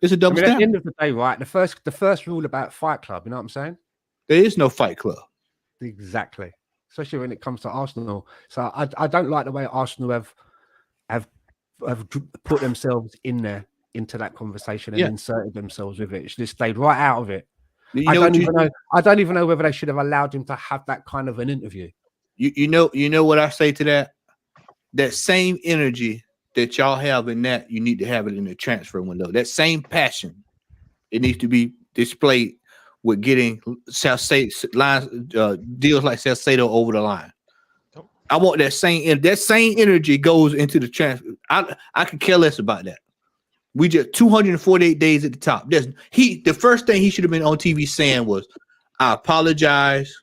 Speaker 5: It's a double
Speaker 4: I mean,
Speaker 5: stamp.
Speaker 4: at the end of the day, right? The first rule about Fight Club, you know what I'm saying?
Speaker 5: There is no Fight Club.
Speaker 4: Exactly. Especially when it comes to Arsenal. So I don't like the way Arsenal have put themselves in there into that conversation and inserted themselves with it. It should have stayed right out of it. I don't even know whether they should have allowed him to have that kind of an interview.
Speaker 5: You know what I say to that? That same energy that y'all have in that, you need to have it in the transfer window. That same passion, it needs to be displayed with getting deals like Salcedo over the line. I want that same energy goes into the transfer. I could care less about that. We just 248 days at the top. The first thing he should have been on TV saying was, I apologize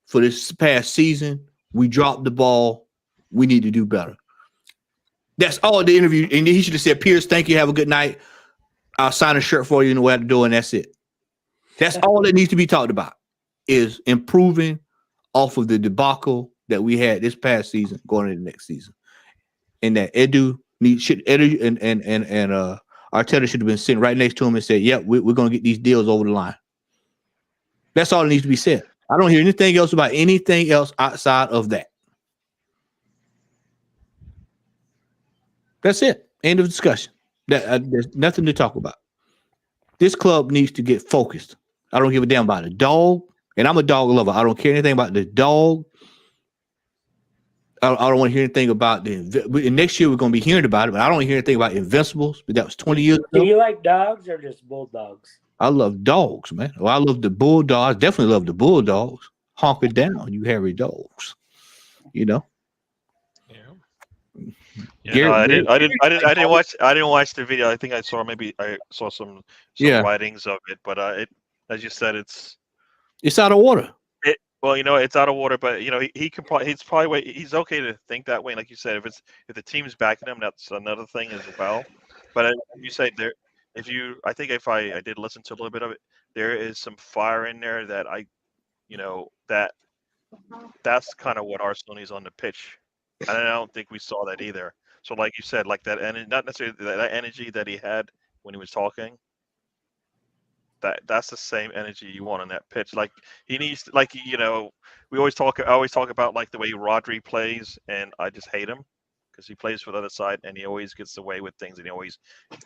Speaker 5: for this past season. We dropped the ball. We need to do better. That's all the interview. And he should have said, Pierce, thank you. Have a good night. I'll sign a shirt for you in the way out the door, and that's it. That's all that needs to be talked about, is improving off of the debacle that we had this past season going into the next season. And that Arteta should have been sitting right next to him and said, yep, we're going to get these deals over the line. That's all that needs to be said. I don't hear anything else about anything else outside of that. That's it. End of discussion. There's nothing to talk about. This club needs to get focused. I don't give a damn about the dog, and I'm a dog lover. I don't care anything about the dog. I don't want to hear anything about next year we're going to be hearing about it, but I don't hear anything about Invincibles. But that was 20 years ago.
Speaker 3: Do you like dogs or just bulldogs?
Speaker 5: I love dogs, man. Well, I love the bulldogs. Definitely love the bulldogs. Honk it down, you hairy dogs. You know.
Speaker 1: Yeah, I didn't watch the video. I think I saw some writings of it, but as you said, it's
Speaker 5: out of order.
Speaker 1: Well, it's out of order, but he's okay to think that way. Like you said, if the team's backing him, that's another thing as well. But you say there, I did listen to a little bit of it. There is some fire in there that that's kind of what Arsenal needs on the pitch, and I don't think we saw that either. So, like you said, like that, and not necessarily that energy that he had when he was talking. That's the same energy you want on that pitch. Like he needs, I always talk about like the way Rodri plays, and I just hate him because he plays for the other side and he always gets away with things and he always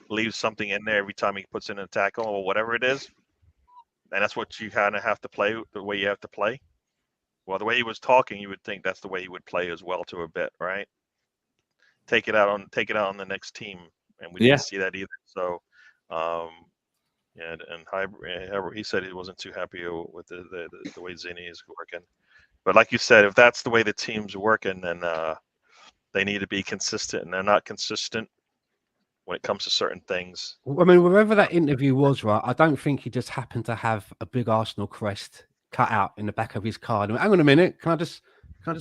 Speaker 1: leaves something in there every time he puts in a tackle or whatever it is. And that's what you kind of have to play, the way you have to play. Well, the way he was talking, you would think that's the way he would play as well to a bit, right? Take it out on the next team, and we didn't see that either. So. And he said he wasn't too happy with the way Zini is working. But like you said, if that's the way the team's working, then they need to be consistent, and they're not consistent when it comes to certain things.
Speaker 4: I mean, wherever that interview was, right, I don't think he just happened to have a big Arsenal crest cut out in the back of his car. Hang on a minute, can I just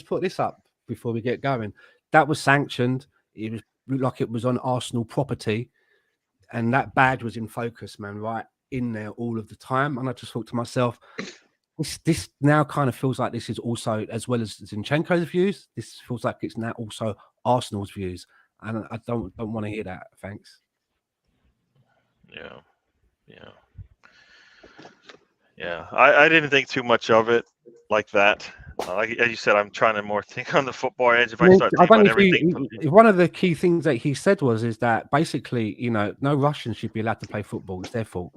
Speaker 4: put this up before we get going? That was sanctioned. It looked like it was on Arsenal property. And that badge was in focus, man, right in there all of the time. And I just thought to myself, this now kind of feels like this is also, as well as Zinchenko's views, this feels like it's now also Arsenal's views. And I don't want to hear that. Thanks.
Speaker 1: Yeah. I didn't think too much of it like that. Like as you said, I'm trying to more think on the football edge. If I start thinking about everything,
Speaker 4: one of the key things that he said is that basically, no Russians should be allowed to play football. It's their fault.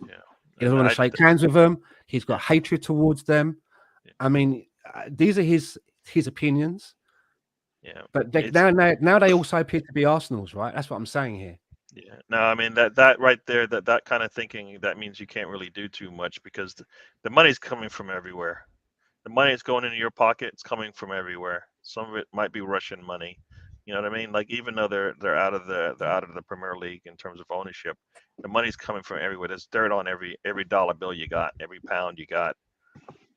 Speaker 1: Yeah,
Speaker 4: he doesn't want to shake hands with them. He's got hatred towards them. Yeah. I mean, these are his opinions.
Speaker 1: Yeah,
Speaker 4: but now they also appear to be Arsenal's, right? That's what I'm saying here.
Speaker 1: Yeah, no, I mean that right there, that kind of thinking, that means you can't really do too much because the money's coming from everywhere. The money is going into your pocket. It's coming from everywhere. Some of it might be Russian money. You know what I mean? Like even though they're out of the Premier League in terms of ownership, the money's coming from everywhere. There's dirt on every dollar bill you got, every pound you got.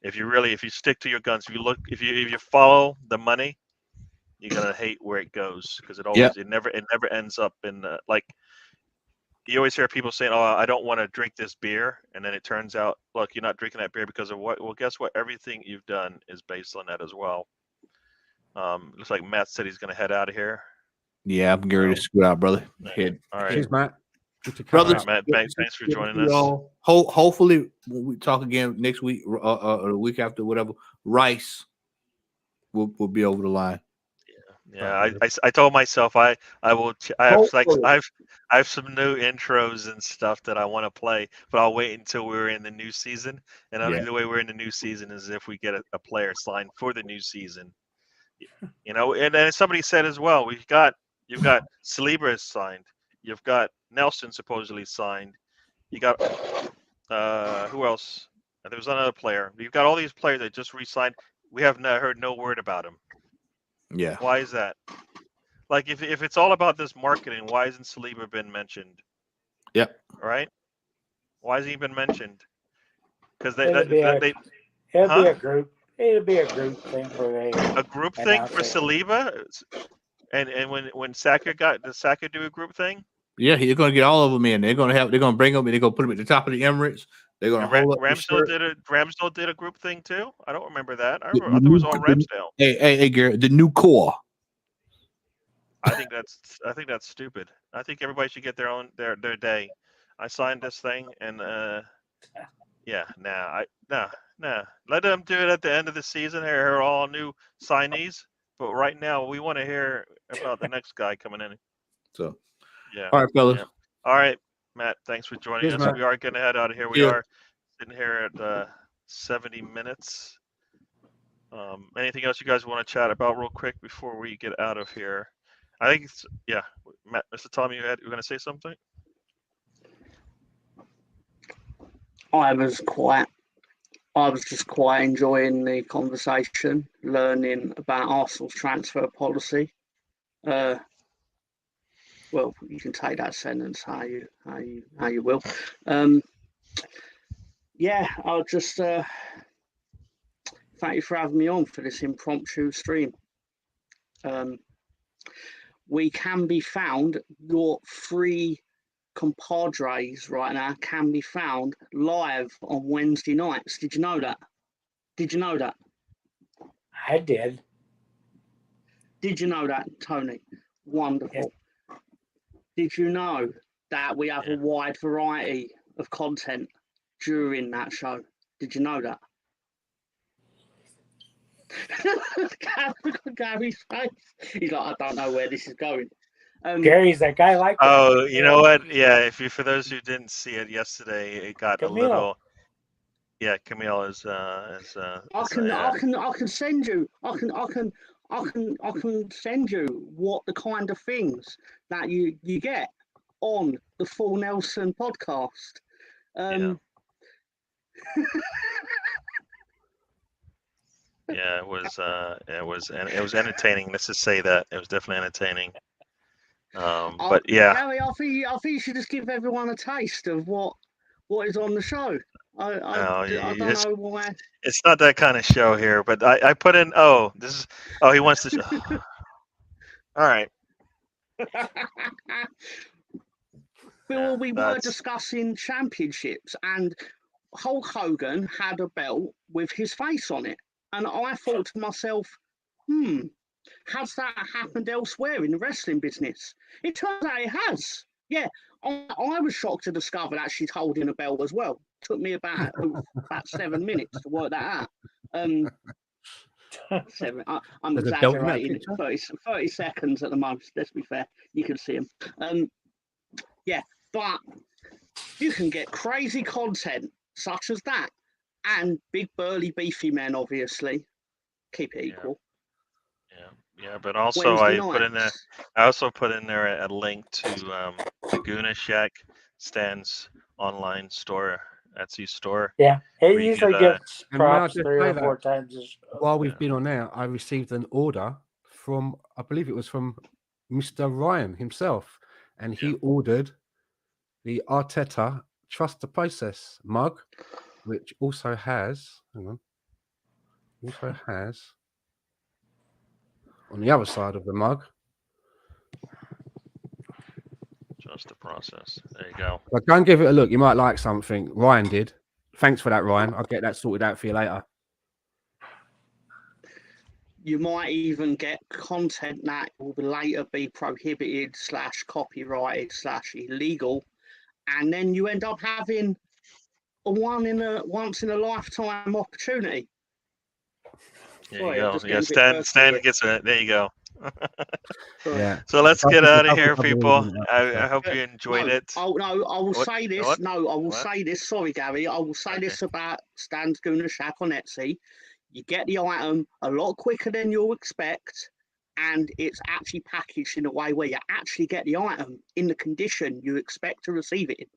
Speaker 1: If you stick to your guns, if you follow the money, you're gonna hate where it goes because it never ends up in you always hear people saying, "Oh, I don't want to drink this beer," and then it turns out, look, you're not drinking that beer because of what? Well, guess what? Everything you've done is based on that as well. Looks like Matt said he's going to head out of here.
Speaker 5: Yeah, I'm getting ready to scoot out, brother. Head.
Speaker 1: All right,
Speaker 4: Cheers, Matt. Good to catch
Speaker 5: Brothers,
Speaker 4: up.
Speaker 1: Matt. Thanks for joining us.
Speaker 5: Hopefully, when we talk again next week or the week after, whatever, Rice will be over the line.
Speaker 1: Yeah, I told myself I will. I have some new intros and stuff that I want to play, but I'll wait until we're in the new season. And
Speaker 5: Yeah.
Speaker 1: the way we're in the new season is if we get a player signed for the new season. You know, and then somebody said as well, you've got Saliba signed, you've got Nelson supposedly signed, you got who else? There was another player. You've got all these players that just re-signed. We have heard no word about them.
Speaker 5: Yeah.
Speaker 1: Why is that? Like, if it's all about this marketing, why hasn't Saliba been mentioned?
Speaker 5: Yep.
Speaker 1: Right? Why hasn't he been mentioned? Because
Speaker 3: It'll be a group. It'll be a group thing where they
Speaker 1: a group thing for
Speaker 3: it.
Speaker 1: Saliba, and when Saka does Saka do a group thing?
Speaker 5: Yeah, you're going to get all of them in. They're going to bring them. They're going to put them at the top of the Emirates. They're going to hold up.
Speaker 1: Ramsdale did a group thing too. I don't remember that. I thought it was all Ramsdale.
Speaker 5: Hey, Garrett, the new core.
Speaker 1: I think that's stupid. I think everybody should get their day. I signed this thing, and let them do it at the end of the season. They're all new signees, but right now we want to hear about the next guy coming in.
Speaker 5: So,
Speaker 1: yeah.
Speaker 5: All right, fellas.
Speaker 1: Yeah. All right, Matt. Thanks for joining us.
Speaker 4: Matt.
Speaker 1: We are going to head out of here. We are sitting here at 70 minutes. Anything else you guys want to chat about real quick before we get out of here? I think Matt, Mr. Tom, you were going to say something?
Speaker 6: I was just quite enjoying the conversation, learning about Arsenal's transfer policy. Well, you can take that sentence how you will. I'll just thank you for having me on for this impromptu stream. We can be found, your three compadres right now can be found live on Wednesday nights. Did you know that?
Speaker 3: I did.
Speaker 6: Did you know that, Tony? Wonderful.
Speaker 3: Yes.
Speaker 6: Did you know that we have a wide variety of content during that show? Did you know that? Gary's face. He's like, I don't know where this is going.
Speaker 3: Gary's that guy like.
Speaker 1: Oh, you know what? Yeah, for those who didn't see it yesterday, it got
Speaker 3: Camille.
Speaker 1: a little. Yeah, Camille is.
Speaker 6: I can send you. I can send you what the kind of things that you get on the Full Nelson podcast.
Speaker 1: Yeah, it was entertaining. Let's just say that it was definitely entertaining. But yeah,
Speaker 6: Harry, I think you should just give everyone a taste of what is on the show. I don't know why.
Speaker 1: It's not that kind of show here, but I put in. He wants to. All right.
Speaker 6: Well, we were discussing championships, and Hulk Hogan had a belt with his face on it. And I thought to myself, has that happened elsewhere in the wrestling business? It turns out it has. Yeah, I was shocked to discover that she's holding a belt as well. It took me about 7 minutes to work that out. I'm exaggerating. 30 seconds at the most. Let's be fair. You can see them. But you can get crazy content such as that. And big, burly, beefy men, obviously. Keep it equal.
Speaker 1: Yeah. But also I also put in there a link to Laguna Shack Stan's online store, Etsy store.
Speaker 3: Yeah, he usually gets props 3 or 4 times.
Speaker 4: While we've been on air, I received an order from, I believe it was from Mr. Ryan himself, and he ordered the Arteta Trust the Process mug, which also has, on the other side of the mug,
Speaker 1: Trust the process. There you go.
Speaker 4: But go and give it a look. You might like something. Ryan did. Thanks for that, Ryan. I'll get that sorted out for you later.
Speaker 6: You might even get content that will later be prohibited / copyrighted / illegal, and then you end up having a once in a lifetime opportunity.
Speaker 1: There
Speaker 6: Sorry,
Speaker 1: you
Speaker 6: I'm
Speaker 1: go.
Speaker 6: just
Speaker 1: Yeah,
Speaker 6: getting a bit
Speaker 1: Stan
Speaker 6: personal
Speaker 1: gets it. There you go.
Speaker 6: Sorry.
Speaker 4: Yeah.
Speaker 1: So let's
Speaker 4: Don't
Speaker 1: get
Speaker 4: think
Speaker 1: out of
Speaker 4: it's
Speaker 1: here,
Speaker 4: helpful
Speaker 1: people.
Speaker 4: everything
Speaker 1: I hope you enjoyed
Speaker 6: No,
Speaker 1: it.
Speaker 6: oh no, I will
Speaker 1: What?
Speaker 6: say this.
Speaker 1: What?
Speaker 6: No, I will
Speaker 1: What?
Speaker 6: say this. Sorry, Gary. I will say
Speaker 1: Okay.
Speaker 6: this about Stan's Gooner Shack on Etsy. You get the item a lot quicker than you'll expect, and it's actually packaged in a way where you actually get the item in the condition you expect to receive it in.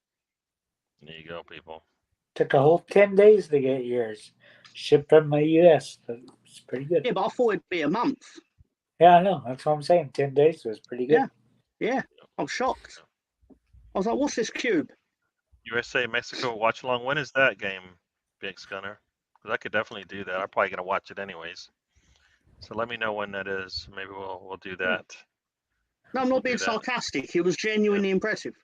Speaker 1: There you go, people.
Speaker 3: Took a whole 10 days to get yours. Shipped from the US. It's pretty good.
Speaker 6: Yeah, but I thought it'd be a month.
Speaker 3: Yeah, I know. That's what I'm saying. 10 days was pretty good.
Speaker 6: Yeah, I'm shocked. I was like, what's this cube?
Speaker 1: USA Mexico watch along. When is that game, Big Gunner? Because I could definitely do that. I'm probably gonna watch it anyways. So let me know when that is. Maybe we'll do that.
Speaker 6: No, I'm
Speaker 1: We'll
Speaker 6: not being
Speaker 1: do that.
Speaker 6: sarcastic. It was genuinely impressive.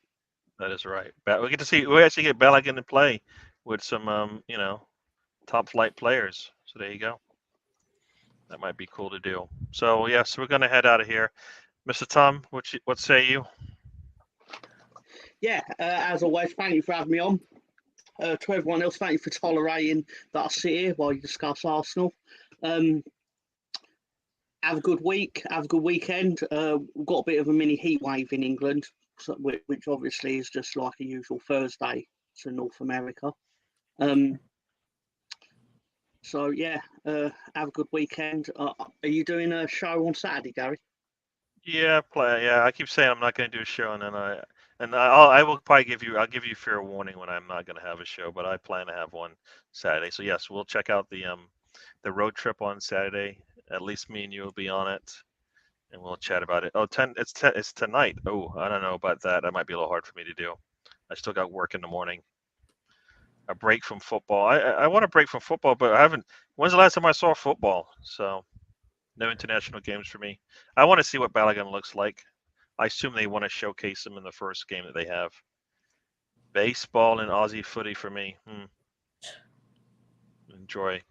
Speaker 1: That is right. We get to see. We actually get Belichick to play with some, top flight players. So there you go. That might be cool to do. So yes, we're gonna head out of here. Mr. Tom, what say you?
Speaker 6: Yeah, as always, thank you for having me on. To everyone else, thank you for tolerating that I sit here while you discuss Arsenal. Have a good week. Have a good weekend. We've got a bit of a mini heat wave in England, which obviously is just like a usual Thursday to North America. So yeah, have a good weekend. Are you doing a show on Saturday, Gary?
Speaker 1: Yeah, play. Yeah, I keep saying I'm not going to do a show, and then I will probably I'll give you fair warning when I'm not going to have a show, but I plan to have one Saturday. So yes, we'll check out the road trip on Saturday. At least me and you will be on it, and we'll chat about it. Oh, it's tonight. Oh, I don't know about that. That might be a little hard for me to do. I still got work in the morning. A break from football. I want to break from football, but I haven't. When's the last time I saw football? So no international games for me. I want to see what Balogun looks like. I assume they want to showcase him in the first game that they have. Baseball and Aussie footy for me. Enjoy.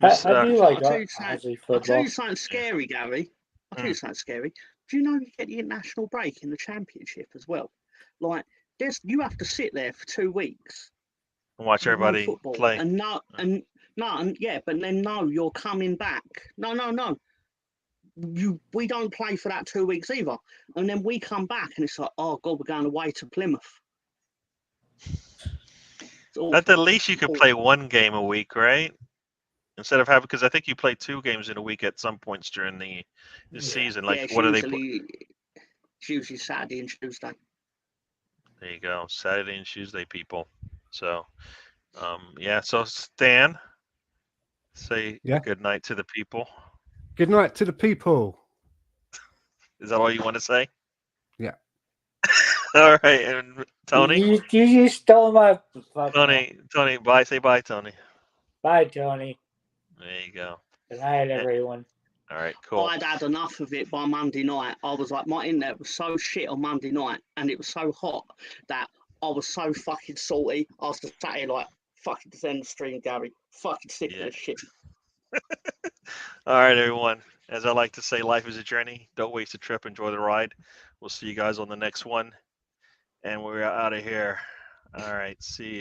Speaker 3: I do like
Speaker 6: I'll tell you
Speaker 3: Aussie
Speaker 6: I'll tell
Speaker 3: football.
Speaker 6: you something scary, Gary. I'll tell you something scary. Do you know you get the international break in the championship as well? Like, you have to sit there for 2 weeks.
Speaker 1: Watch everybody
Speaker 6: football,
Speaker 1: play.
Speaker 6: and but then you're coming back. No. We don't play for that 2 weeks either. And then we come back and it's like, oh God, we're going away to Plymouth.
Speaker 1: At the least you could play one game a week, right? Instead of having, because I think you play 2 games in a week at some points during the season. Like,
Speaker 6: yeah,
Speaker 1: what are they?
Speaker 6: It's usually Saturday and Tuesday.
Speaker 1: There you go, Saturday and Tuesday, people. So, So Stan, say good night to the people.
Speaker 4: Good night to the people.
Speaker 1: Is that all you want to say?
Speaker 4: Yeah.
Speaker 1: All right, and Tony.
Speaker 3: You stole my.
Speaker 1: Tony, bye. Say bye, Tony.
Speaker 3: Bye, Tony.
Speaker 1: There you go.
Speaker 3: Good night, everyone.
Speaker 1: All right, cool.
Speaker 6: I'd had enough of it by Monday night. I was like, my internet was so shit on Monday night, and it was so hot that I was so fucking salty. I was just sat here like, fucking send the stream, Gary. Fucking sick of this shit.
Speaker 1: All right, everyone. As I like to say, life is a journey. Don't waste a trip. Enjoy the ride. We'll see you guys on the next one. And we're out of here. All right. See you.